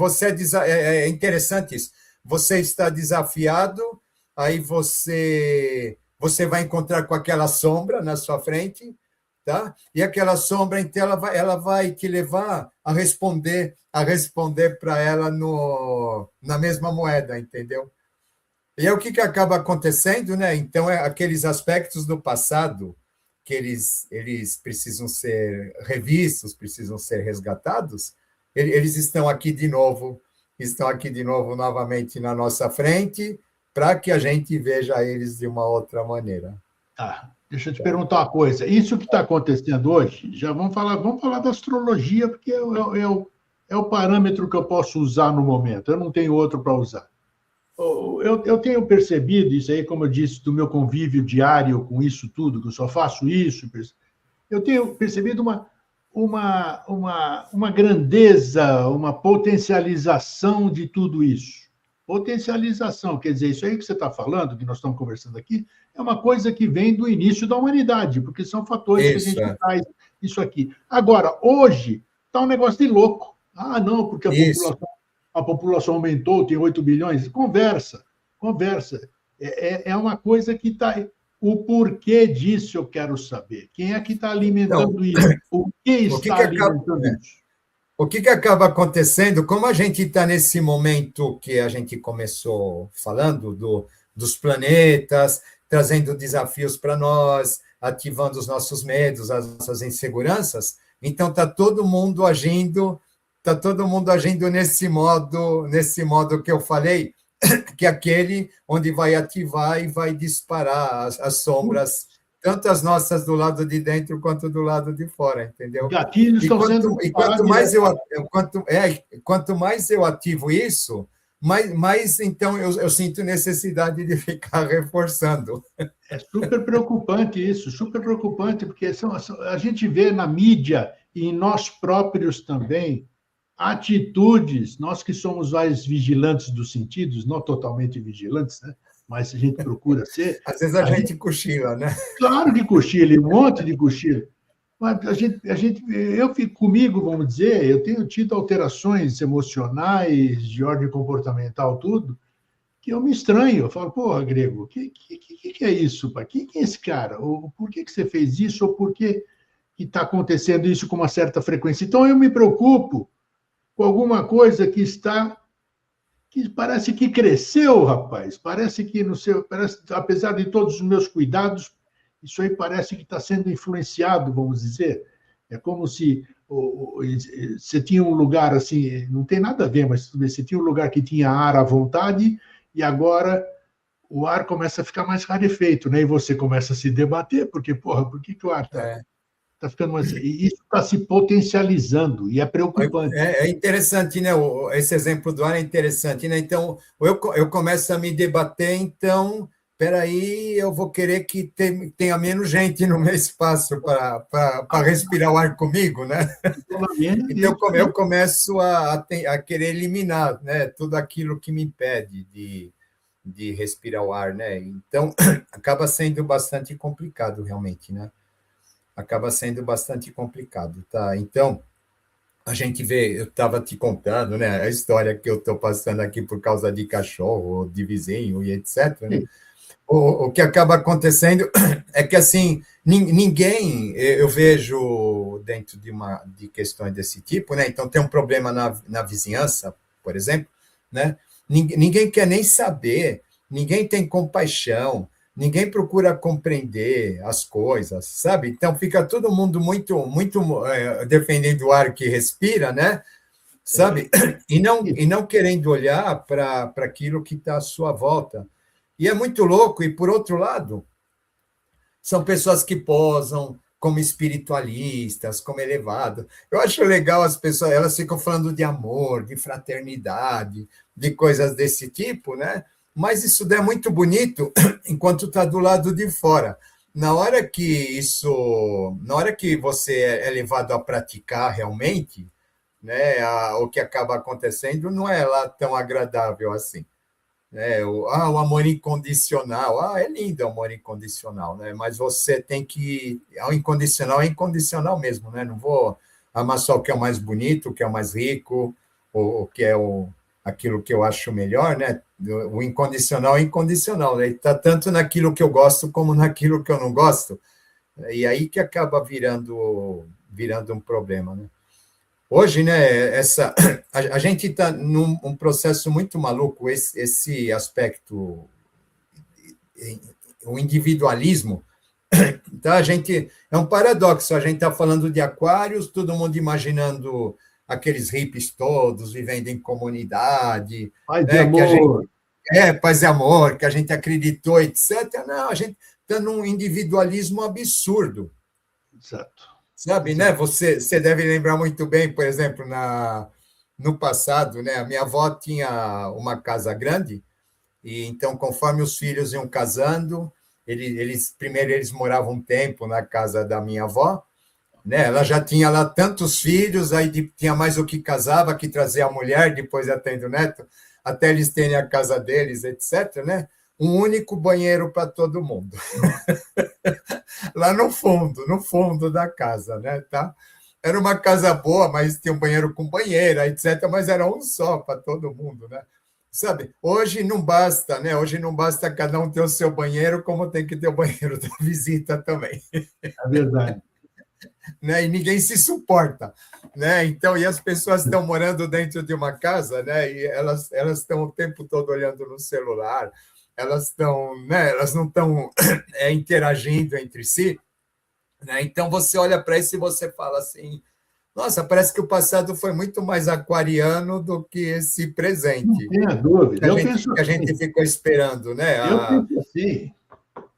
É interessante isso. Você está desafiado, aí você vai encontrar com aquela sombra na sua frente, tá? E aquela sombra, então, ela vai te levar a responder para ela na mesma moeda, entendeu? E é o que acaba acontecendo, né? Então, aqueles aspectos do passado que eles precisam ser revistos, precisam ser resgatados, eles estão aqui de novo novamente na nossa frente, para que a gente veja eles de uma outra maneira. Tá. Deixa eu te perguntar uma coisa. Isso que está acontecendo hoje, já vamos falar da astrologia, porque é o parâmetro que eu posso usar no momento. Eu não tenho outro para usar. Eu tenho percebido isso aí, como eu disse, do meu convívio diário com isso tudo, que eu só faço isso. Eu tenho percebido uma grandeza, uma potencialização de tudo isso. Potencialização, quer dizer, isso aí que você está falando, que nós estamos conversando aqui, é uma coisa que vem do início da humanidade, porque são fatores que a gente traz isso aqui. Agora, hoje, está um negócio de louco. Ah, não, porque a população aumentou, tem 8 bilhões. Conversa. É uma coisa que está. O porquê disso eu quero saber. Quem é que está alimentando isso? O que está alimentando isso? O que acaba acontecendo, como a gente está nesse momento que a gente começou falando dos planetas, trazendo desafios para nós, ativando os nossos medos, as nossas inseguranças, então está todo mundo agindo nesse modo que eu falei, que é aquele onde vai ativar e vai disparar as sombras, tanto as nossas do lado de dentro quanto do lado de fora, entendeu? Gatilhos estão sendo quanto mais eu ativo isso, mais então eu sinto necessidade de ficar reforçando. É super preocupante isso, super preocupante, porque a gente vê na mídia e em nós próprios também atitudes, nós que somos mais vigilantes dos sentidos, não totalmente vigilantes, né? Mas a gente procura ser. Às vezes a gente cochila, né? Claro que cochila, um monte de cochila. Mas eu fico comigo, vamos dizer, eu tenho tido alterações emocionais, de ordem comportamental, tudo, que eu me estranho. Eu falo, pô, Grego, o que é isso? Quem é esse cara? Ou por que você fez isso? Ou por que está acontecendo isso com uma certa frequência? Então, eu me preocupo com alguma coisa que parece que cresceu, rapaz. Parece que apesar de todos os meus cuidados, isso aí parece que está sendo influenciado, vamos dizer. É como se você tinha um lugar assim, não tem nada a ver, mas você tinha um lugar que tinha ar à vontade e agora o ar começa a ficar mais rarefeito, né? E você começa a se debater, porque, porra, por que o ar está ficando mais... E isso está se potencializando e é preocupante. É interessante, né? Esse exemplo do ar é interessante, né? Então, eu começo a me debater, então, peraí, eu vou querer que tenha menos gente no meu espaço para respirar o ar comigo, né? Então, eu começo a querer eliminar, né, tudo aquilo que me impede de respirar o ar, né? Então, acaba sendo bastante complicado, realmente, né? Acaba sendo bastante complicado, tá? Então, a gente vê, eu estava te contando, né, a história que eu estou passando aqui por causa de cachorro, de vizinho e etc. Né? O que acaba acontecendo é que, assim, ninguém, eu vejo dentro de questões desse tipo, né? Então, tem um problema na vizinhança, por exemplo, né? Ninguém quer nem saber, ninguém tem compaixão, ninguém procura compreender as coisas, sabe? Então, fica todo mundo muito defendendo o ar que respira, né? Sabe? E não querendo olhar para aquilo que está à sua volta. E é muito louco, e por outro lado, são pessoas que posam como espiritualistas, como elevado. Eu acho legal as pessoas, elas ficam falando de amor, de fraternidade, de coisas desse tipo, né? Mas isso é muito bonito enquanto está do lado de fora. Na hora que você é levado a praticar realmente, né, o que acaba acontecendo não é lá tão agradável assim. O amor incondicional, é lindo o amor incondicional, né? Mas você tem que... O incondicional é incondicional mesmo, né? Não vou amar só o que é o mais bonito, o que é o mais rico, o que é aquilo que eu acho melhor, né? O incondicional é incondicional, né? Está tanto naquilo que eu gosto como naquilo que eu não gosto, e aí que acaba virando um problema, né? Hoje, né, a gente está num processo muito maluco, esse aspecto, o individualismo. Então, a gente, é um paradoxo, a gente está falando de aquários, todo mundo imaginando aqueles hippies todos vivendo em comunidade, Paz e né, que a gente, amor. paz e amor, que a gente acreditou, etc. Não, a gente está num individualismo absurdo. Exato. Sabe, né? Exato. Você deve lembrar muito bem, por exemplo, no passado, né? A minha avó tinha uma casa grande, e então, conforme os filhos iam casando, primeiro eles moravam um tempo na casa da minha avó, né? Ela já tinha lá tantos filhos, aí tinha mais o que casava, que trazia a mulher, depois atende o neto, até eles terem a casa deles, etc., né? Um único banheiro para todo mundo. Lá no fundo da casa, né? Tá? Era uma casa boa, mas tinha um banheiro com banheira, etc., mas era um só para todo mundo, né? Sabe, hoje não basta, né? Hoje não basta cada um ter o seu banheiro, como tem que ter o banheiro da visita também, É verdade. né? E ninguém se suporta, né? Então, e as pessoas estão morando dentro de uma casa, né? E elas estão o tempo todo olhando no celular, elas estão, né? Elas não estão interagindo entre si, né? Então, você olha para isso e você fala assim, nossa, parece que o passado foi muito mais aquariano do que esse Não presente tenha dúvida. Eu penso que a gente assim. ficou esperando, né? Eu penso assim.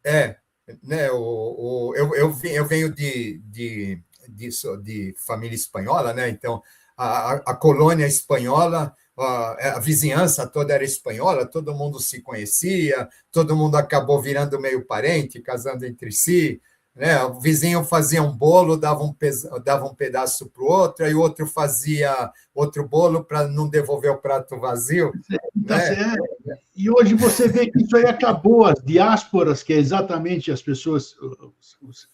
É, né? Eu venho de família espanhola, né? Então, a colônia espanhola, a vizinhança toda era espanhola, todo mundo se conhecia, todo mundo acabou virando meio parente, casando entre si, né? O vizinho fazia um bolo, dava um pedaço para o outro, aí o outro fazia outro bolo para não devolver o prato vazio, Tá né? certo. E hoje você vê que isso aí acabou, as diásporas, que é exatamente as pessoas,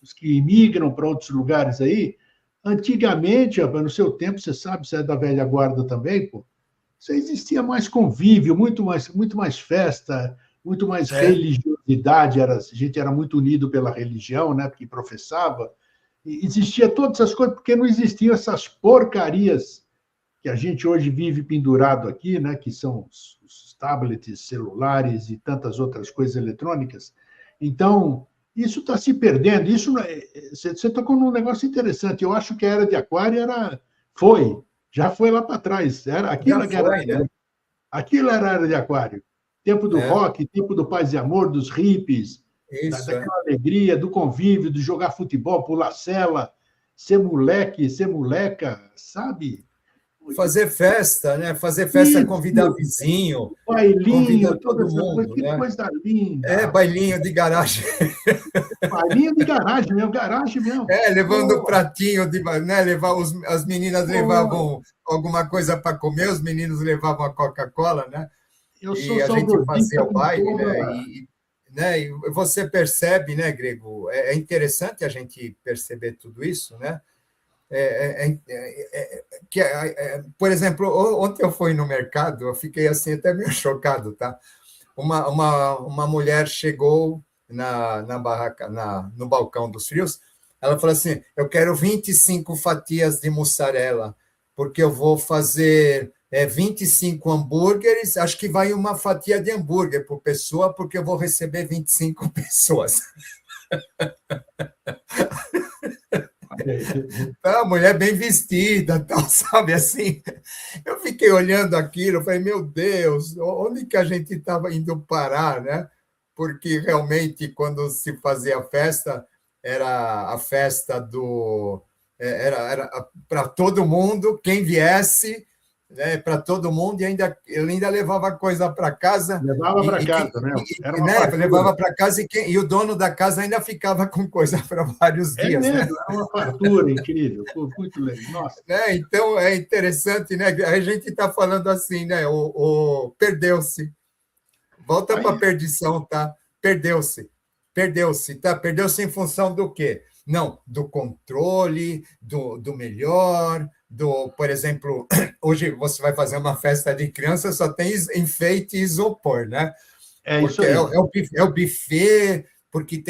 os que imigram para outros lugares aí. Antigamente, no seu tempo, você sabe, você é da velha guarda também, pô, você existia mais convívio, muito mais festa, muito mais É, religiosidade, a gente era muito unido pela religião, né, porque professava, e existia todas essas coisas, porque não existiam essas porcarias que a gente hoje vive pendurado aqui, né, que são os tablets, celulares e tantas outras coisas eletrônicas. Então, isso está se perdendo. Isso você tocou num negócio interessante. Eu acho que a era de Aquário já foi lá para trás. já foi, né? Aquilo era a era de Aquário. Tempo do É, rock, tempo do paz e amor, dos hippies, isso, é. daquela alegria, do convívio, de jogar futebol, pular cela, ser moleque, ser moleca, sabe? Fazer festa, né? Fazer festa, convidar Isso, vizinho, convidar bailinho, toda todo essa coisa, mundo, que né? coisa linda, É, rapaz. bailinho de garagem, Bailinho de garagem mesmo. levando o Pô, pratinho, né? As meninas pô, levavam alguma coisa para comer, os meninos levavam a Coca-Cola, né? eu sou E a gente saudosista fazia o com baile, né? toda. Né? E você percebe, né, Grego? É interessante a gente perceber tudo isso, né? Por exemplo, ontem eu fui no mercado, eu fiquei assim até meio chocado, tá? Uma mulher chegou na barraca, no balcão dos frios, ela falou assim: eu quero 25 fatias de mussarela, porque eu vou fazer 25 hambúrgueres, acho que vai uma fatia de hambúrguer por pessoa, porque eu vou receber 25 pessoas. Tá, a mulher bem vestida, tal, sabe assim. Eu fiquei olhando aquilo, falei, meu Deus, onde que a gente estava indo parar, né? Porque realmente, quando se fazia a festa, era a festa era para todo mundo, quem viesse, né, para todo mundo, e ele ainda levava coisa para casa, Levava para casa, né? Era uma né, fartura. levava para casa e o dono da casa ainda ficava com coisa para vários É dias, né? mesmo, era uma fartura incrível. Pô, muito legal. Nossa. Né? Então é interessante, né? A gente está falando assim, né? O perdeu-se, volta Aí, para a perdição, tá? Perdeu-se, tá? Perdeu-se em função do quê? Não, do controle, do melhor, por exemplo, hoje você vai fazer uma festa de criança, só tem enfeite e isopor, né? É isso Porque aí. é o buffet, porque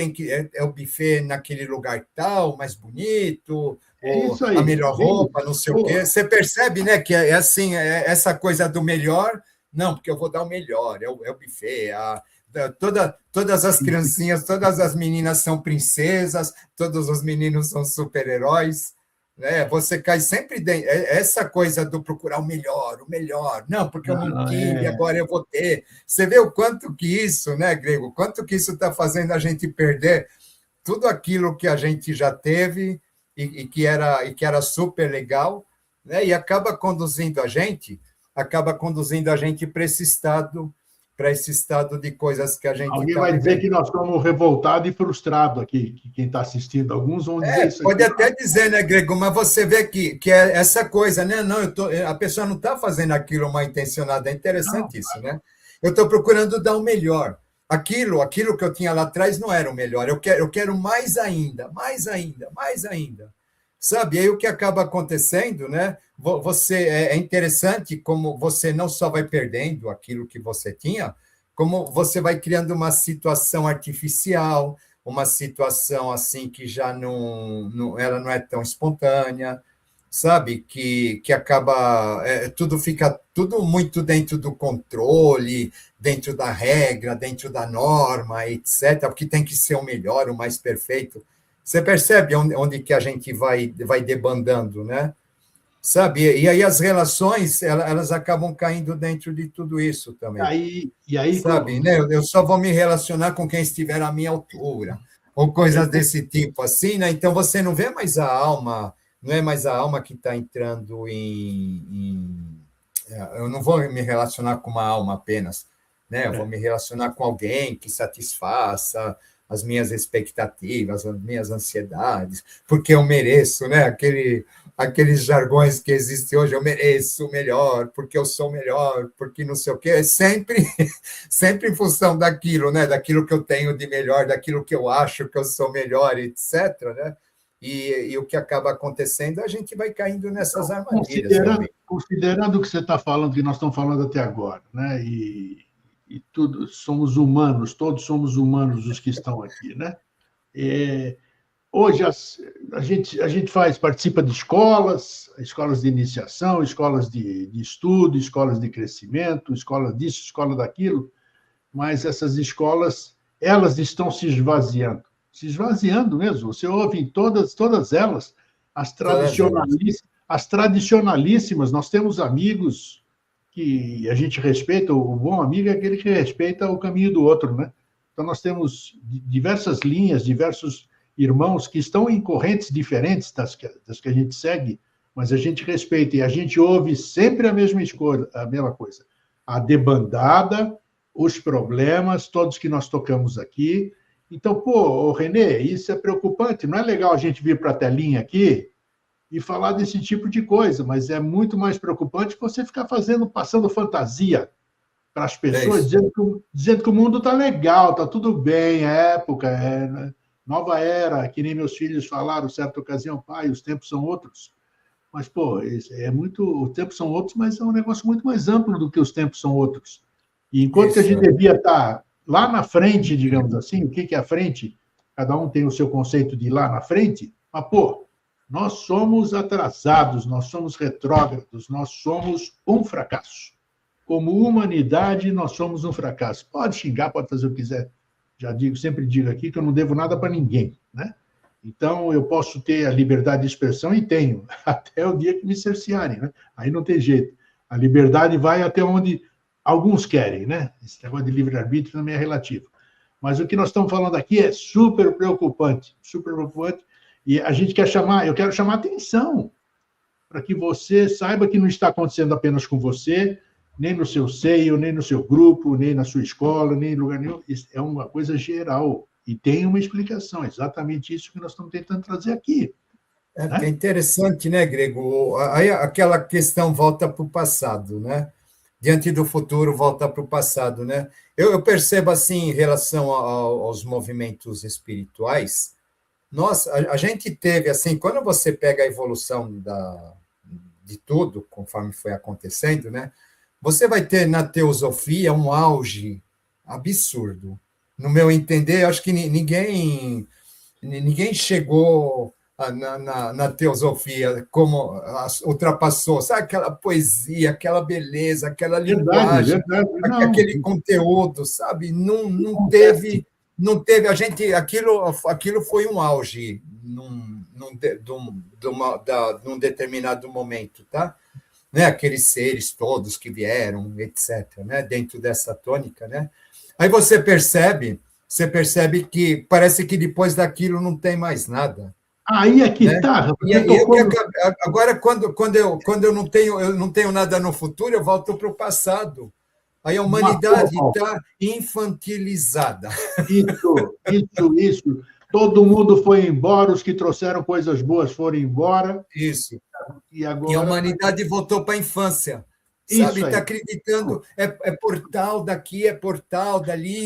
é o buffet naquele lugar tal, mais bonito, É ou isso a aí. melhor Bem roupa, isso. não sei o quê. Pô, Você percebe, né, que é assim, essa coisa do melhor, não, porque eu vou dar o melhor, é o buffet, todas as criancinhas, todas as meninas são princesas, todos os meninos são super-heróis, né? Você cai sempre dentro. Essa coisa do procurar o melhor, o melhor. Não, porque eu não não, tive, agora eu vou ter. Você vê o quanto que isso, né, Grego? Quanto que isso está fazendo a gente perder tudo aquilo que a gente já teve e que era super legal, né? E acaba conduzindo a gente para esse estado de coisas que a gente alguém está vai dizer vivendo. que nós estamos revoltados e frustrados aqui, que quem está assistindo. Alguns vão dizer isso Pode aqui. até dizer, né, Grego, mas você vê que é essa coisa, né? Não, a pessoa não está fazendo aquilo mal intencionada. É Não, interessante isso, né? Eu estou procurando dar o melhor. Aquilo que eu tinha lá atrás não era o melhor. Eu quero mais ainda, mais ainda, mais ainda. Sabe? E aí o que acaba acontecendo, né? Você é interessante como você não só vai perdendo aquilo que você tinha, como você vai criando uma situação artificial, uma situação assim que já ela não é tão espontânea, sabe? Que acaba, tudo fica tudo muito dentro do controle, dentro da regra, dentro da norma, etc., porque tem que ser o melhor, o mais perfeito. Você percebe onde que a gente vai debandando, né? Sabe? E aí as relações, elas acabam caindo dentro de tudo isso também, e aí sabe, né? Eu só vou me relacionar com quem estiver à minha altura, ou coisas desse tipo, assim, né? Então você não vê mais a alma, não é mais a alma que está entrando eu não vou me relacionar com uma alma apenas, né? Eu vou me relacionar com alguém que satisfaça as minhas expectativas, as minhas ansiedades, porque eu mereço, né? Aqueles jargões que existem hoje, eu mereço o melhor, porque eu sou o melhor, porque não sei o quê, é sempre, sempre em função daquilo, né? Daquilo que eu tenho de melhor, daquilo que eu acho que eu sou melhor, etc., né? E o que acaba acontecendo, a gente vai caindo nessas então, armadilhas, realmente. considerando o que você está falando, que nós estamos falando até agora, né? E tudo, somos humanos, todos somos humanos os que estão aqui, né? É, hoje a gente participa de escolas de iniciação, escolas de estudo, escolas de crescimento, escola disso, escola daquilo, mas essas escolas, elas estão se esvaziando mesmo. Você ouve em todas elas, Todas elas. as tradicionalíssimas. Nós temos amigos que a gente respeita, o bom amigo é aquele que respeita o caminho do outro, né? Então, nós temos diversas linhas, diversos irmãos que estão em correntes diferentes das que a gente segue, mas a gente respeita e a gente ouve sempre a mesma escolha, a mesma coisa. A debandada, os problemas, todos que nós tocamos aqui. Então, pô, Renê, isso é preocupante. Não é legal a gente vir para a telinha aqui e falar desse tipo de coisa, mas é muito mais preocupante você ficar passando fantasia para as É pessoas, isso. dizendo que o mundo está legal, está tudo bem, é época, nova era, que nem meus filhos falaram certa ocasião, pai, os tempos são outros. Mas, pô, os tempos são outros, mas é um negócio muito mais amplo do que os tempos são outros. E enquanto que a Isso. gente devia estar lá na frente, digamos assim, o que é a frente? Cada um tem o seu conceito de ir lá na frente, mas, pô, nós somos atrasados, nós somos retrógrados, nós somos um fracasso. Como humanidade, nós somos um fracasso. Pode xingar, pode fazer o que quiser. Já digo, sempre digo aqui que eu não devo nada para ninguém, né? Então, eu posso ter a liberdade de expressão e tenho, até o dia que me cercearem, né? Aí não tem jeito. A liberdade vai até onde alguns querem, né? Esse negócio de livre-arbítrio também é relativo. Mas o que nós estamos falando aqui é super preocupante, e a gente quer eu quero chamar atenção para que você saiba que não está acontecendo apenas com você, nem no seu seio, nem no seu grupo, nem na sua escola, nem em lugar nenhum. Isso é uma coisa geral. E tem uma explicação, exatamente isso que nós estamos tentando trazer aqui. Porque é Né? interessante, né, Grego? Aí aquela questão volta para o passado, né? Diante do futuro, volta para o passado, né? Eu percebo, assim, em relação aos movimentos espirituais, Nossa, a gente teve, assim, quando você pega a evolução de tudo, conforme foi acontecendo, né? Você vai ter na teosofia um auge absurdo. No meu entender, acho que ninguém chegou na teosofia como ultrapassou, sabe, aquela poesia, aquela beleza, aquela Verdade, linguagem, verdade. Não, aquele conteúdo, sabe? acontece. Não teve a gente, aquilo foi um auge num determinado momento, tá? Né? Aqueles seres todos que vieram, etc., né? Dentro dessa tônica, né? Aí você percebe que parece que depois daquilo não tem mais nada, Aí é que né? está, E, você e tocou no. agora, quando eu não tenho nada no futuro, eu volto para o passado. Aí a Matou a humanidade pau. está infantilizada. Isso. Todo mundo foi embora, os que trouxeram coisas boas foram embora, Isso. e E a agora está. humanidade voltou para a infância, sabe? Isso Está aí. acreditando, é portal daqui, é portal dali,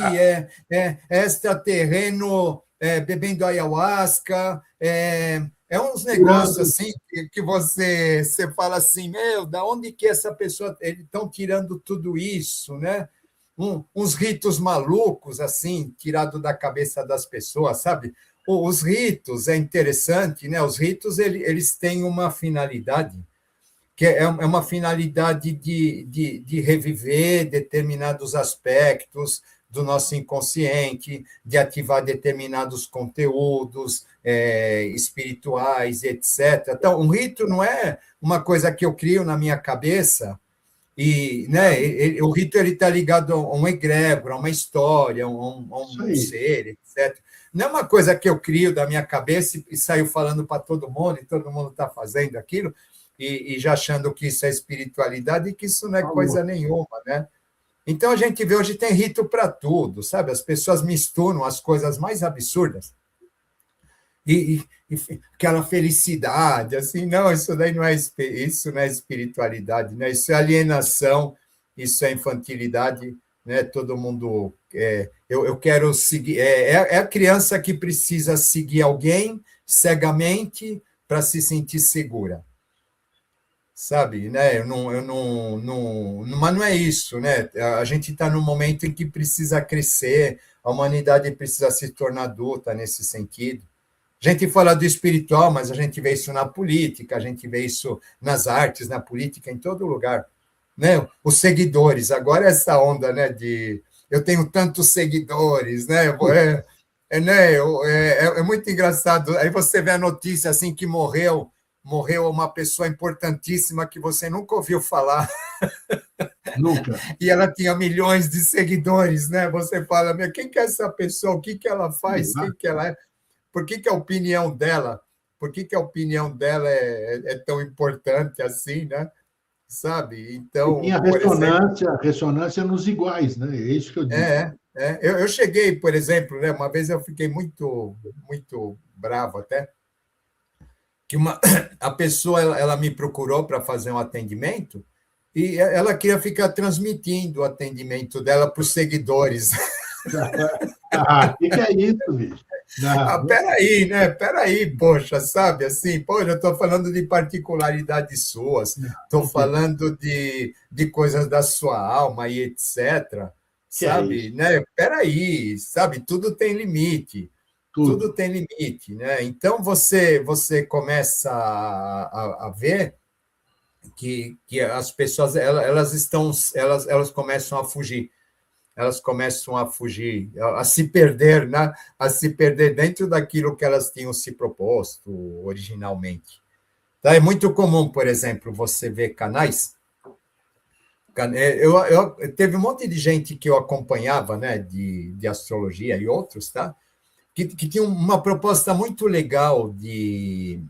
é extraterreno, bebendo ayahuasca, é uns negócios Tirando. assim que você fala assim, meu, da onde que essa pessoa, eles estão tirando tudo isso, né? Uns ritos malucos, assim, tirado da cabeça das pessoas, sabe? Os ritos, é interessante, né? Os ritos, eles têm uma finalidade, que é uma finalidade de reviver determinados aspectos do nosso inconsciente, de ativar determinados conteúdos espirituais, etc. Então, um rito não é uma coisa que eu crio na minha cabeça e, né, o rito está ligado a um egrégora, a uma história, a Isso um aí. ser, etc. Não é uma coisa que eu crio da minha cabeça e saio falando para todo mundo, e todo mundo está fazendo aquilo, e já achando que isso é espiritualidade e que isso não é Falou. coisa nenhuma, né? Então a gente vê hoje tem rito para tudo, sabe? As pessoas misturam as coisas mais absurdas e aquela felicidade, assim, não, isso daí não é isso não é espiritualidade, né? Isso é alienação, isso é infantilidade, né? Todo mundo eu quero seguir, é a criança que precisa seguir alguém cegamente para se sentir segura, sabe, né? Mas não é isso, né? A gente está num momento em que precisa crescer, a humanidade precisa se tornar adulta nesse sentido. A gente fala do espiritual, mas a gente vê isso na política, a gente vê isso nas artes, na política, em todo lugar. Né? Os seguidores, agora essa onda, né, de eu tenho tantos seguidores, né? Né? É muito engraçado. Aí você vê a notícia assim que morreu uma pessoa importantíssima que você nunca ouviu falar Nunca. e ela tinha milhões de seguidores, né? Você fala, meu, quem que é essa pessoa? O que que ela faz? Quem que ela é? Por que que a opinião dela, por que que a opinião dela é tão importante assim, né? Sabe? E Então, tinha por exemplo, ressonância nos iguais, né? É isso que eu digo. eu cheguei, por exemplo, né, uma vez eu fiquei muito bravo até, que a pessoa ela me procurou para fazer um atendimento e ela queria ficar transmitindo o atendimento dela para os seguidores. Ah, o que é isso, bicho? Ah, Não, peraí, né? Peraí, poxa, sabe assim, pô, eu estou falando de particularidades suas, estou o falando de coisas da sua alma e etc. que é Sabe, isso? né? Peraí, sabe, tudo Tudo. tem limite, né? Então você começa a ver que as pessoas elas começam a fugir, elas começam a fugir, a se perder, né? A se perder dentro daquilo que elas tinham se proposto originalmente. Então, é muito comum, por exemplo, você ver canais. Teve um monte de gente que eu acompanhava, né, de astrologia e outros, tá? Que tinha uma proposta muito legal de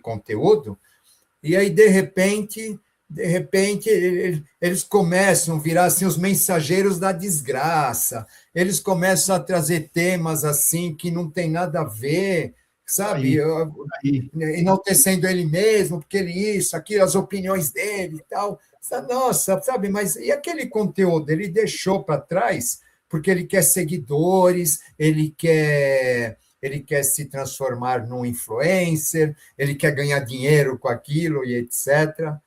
conteúdo, e aí, de repente, eles começam a virar assim, os mensageiros da desgraça, eles começam a trazer temas assim que não tem nada a ver, sabe? Aí, aí. Enaltecendo ele mesmo, porque ele isso, aquilo, as opiniões dele e tal. Nossa, sabe? Mas e aquele conteúdo? Ele deixou para trás porque ele quer seguidores, ele quer se transformar num influencer, ele quer ganhar dinheiro com aquilo e etc.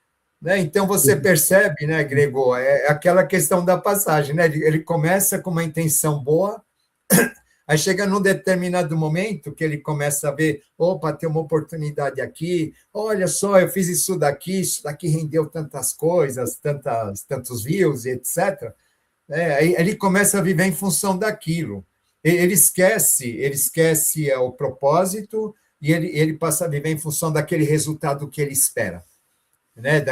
Né? Então, você percebe, né, Grego, é aquela questão da passagem, né? Ele começa com uma intenção boa, aí chega num determinado momento que ele começa a ver, opa, tem uma oportunidade aqui, olha só, eu fiz isso daqui rendeu tantas coisas, tantos views e etc. Aí ele começa a viver em função daquilo. Ele esquece o propósito e ele passa a viver em função daquele resultado que ele espera, né?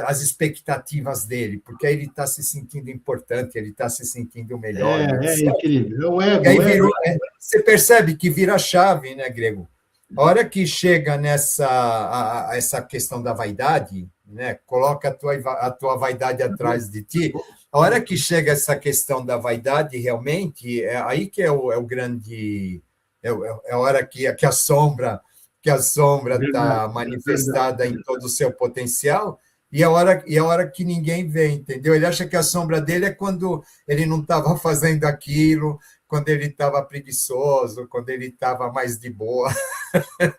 As expectativas dele, porque aí ele está se sentindo importante, ele está se sentindo melhor. É incrível. O ego, e aí você percebe que vira a chave, né, Grego? A hora que chega essa questão da vaidade, né, coloca a tua vaidade atrás de ti, a hora que chega essa questão da vaidade, realmente, é aí que é o grande... É a hora que a sombra está manifestada em todo o seu potencial, e a hora que ninguém vê, entendeu? Ele acha que a sombra dele é quando ele não estava fazendo aquilo, quando ele estava preguiçoso, quando ele estava mais de boa,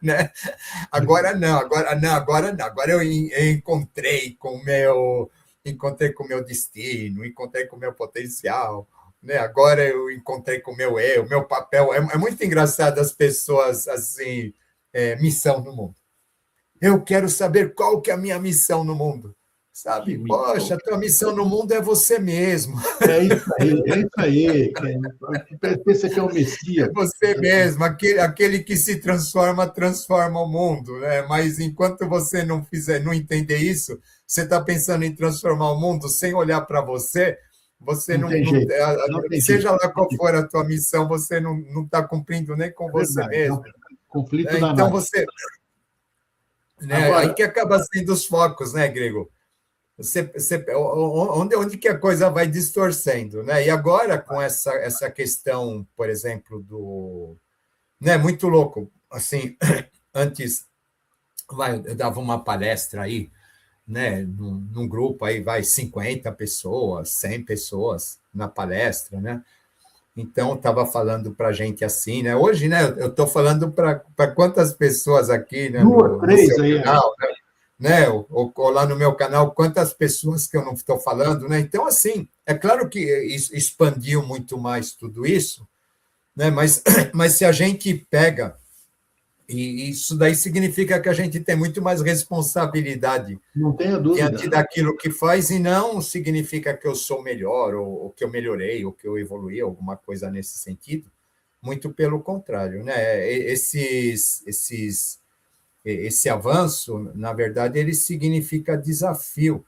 né? Agora não, agora eu encontrei com o meu destino, encontrei com o meu potencial, né? Agora eu encontrei com o meu papel. É muito engraçado as pessoas assim, missão no mundo. Eu quero saber qual que é a minha missão no mundo. Sabe? Poxa, a tua missão no mundo é você mesmo. É isso aí. Pensa que é o Messias. É você mesmo, aquele que se transforma o mundo, né? Mas enquanto você não entender isso, você está pensando em transformar o mundo sem olhar para você, você não tem jeito. Seja lá qual for a tua missão, você não está cumprindo nem com você mesmo. Conflito danado. Então você... Né? Agora, aí que acaba sendo os focos, né, Grego? Onde que a coisa vai distorcendo, né? E agora, com essa questão, por exemplo, né, muito louco, assim, antes eu dava uma palestra aí, né, num grupo aí, 50 pessoas, 100 pessoas na palestra, né? Então, estava falando para a gente assim, né? Hoje, né, eu estou falando para quantas pessoas aqui, né, no seu canal, né? Ou lá no meu canal, quantas pessoas que eu não estou falando, né? Então, assim, é claro que expandiu muito mais tudo isso, né? Mas se a gente pega, e isso daí significa que a gente tem muito mais responsabilidade, não tenha dúvida, diante daquilo que faz, e não significa que eu sou melhor, ou que eu melhorei, ou que eu evoluí, alguma coisa nesse sentido. Muito pelo contrário, né? Esse avanço, na verdade, ele significa desafio,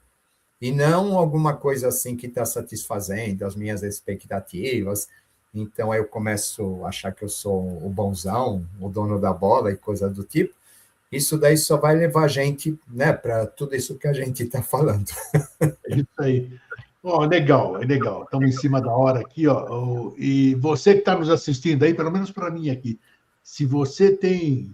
e não alguma coisa assim que está satisfazendo as minhas expectativas. Então, aí eu começo a achar que eu sou o bonzão, o dono da bola e coisa do tipo. Isso daí só vai levar a gente, né, para tudo isso que a gente está falando. É isso aí. Legal. Estamos em cima da hora aqui, ó. E você que está nos assistindo aí, pelo menos para mim aqui, se você tem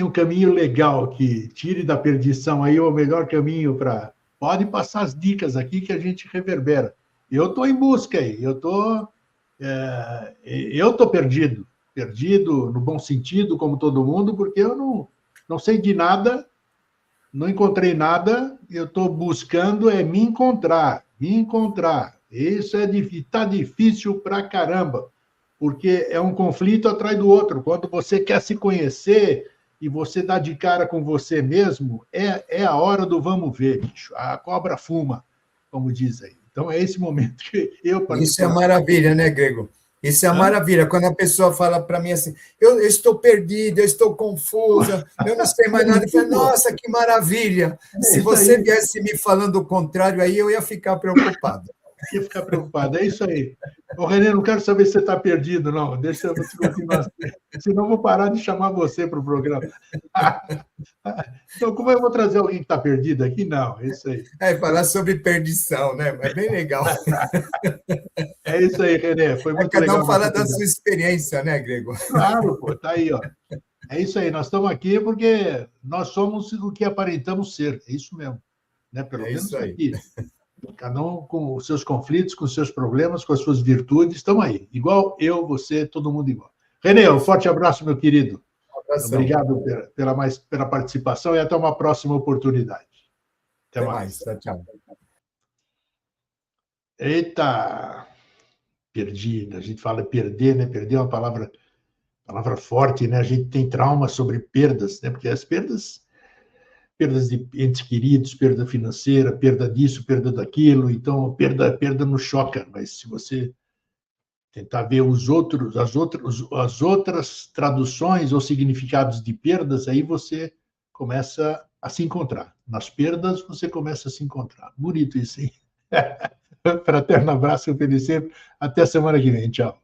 um caminho legal que tire da perdição aí, o melhor caminho para... Pode passar as dicas aqui que a gente reverbera. Eu estou em busca aí, eu estou perdido no bom sentido, como todo mundo, porque eu não sei de nada, não encontrei nada, eu estou buscando me encontrar. Isso está difícil pra caramba, porque é um conflito atrás do outro. Quando você quer se conhecer e você dá de cara com você mesmo, é a hora do vamos ver, bicho. A cobra fuma, como diz aí. Então, é esse momento que eu... Isso é maravilha, né, Grego? Isso é a maravilha, quando a pessoa fala para mim assim, eu estou perdida, eu estou confusa, eu não sei mais nada. Eu falo, nossa, que maravilha! Se você viesse me falando o contrário, aí eu ia ficar preocupado. Ia ficar preocupado, é isso aí. Ô, René, não quero saber se você está perdido, não. Deixa você continuar. Senão eu vou parar de chamar você para o programa. Então, como eu vou trazer alguém que está perdido aqui? Não, é isso aí. Falar sobre perdição, né? É bem legal. É isso aí, René. Foi muito legal. Cada um fala da sua experiência, né, Grego? Claro, pô, tá aí, ó. É isso aí, nós estamos aqui porque nós somos o que aparentamos ser. É isso mesmo. Né? Pelo menos aqui. Cada um com os seus conflitos, com os seus problemas, com as suas virtudes, estão aí. Igual eu, você, todo mundo igual. Renê, um forte abraço, meu querido. Um abração. Obrigado pela participação e até uma próxima oportunidade. Até mais. Tchau, tchau. Eita! Perdi. A gente fala perder, né? Perder é uma palavra forte, né? A gente tem trauma sobre perdas, né? Porque as perdas de entes queridos, perda financeira, perda disso, perda daquilo, então perda nos choca, mas se você tentar ver as outras traduções ou significados de perdas, aí você começa a se encontrar. Nas perdas, você começa a se encontrar. Bonito isso, hein? Fraterno abraço, feliz sempre. Até semana que vem. Tchau.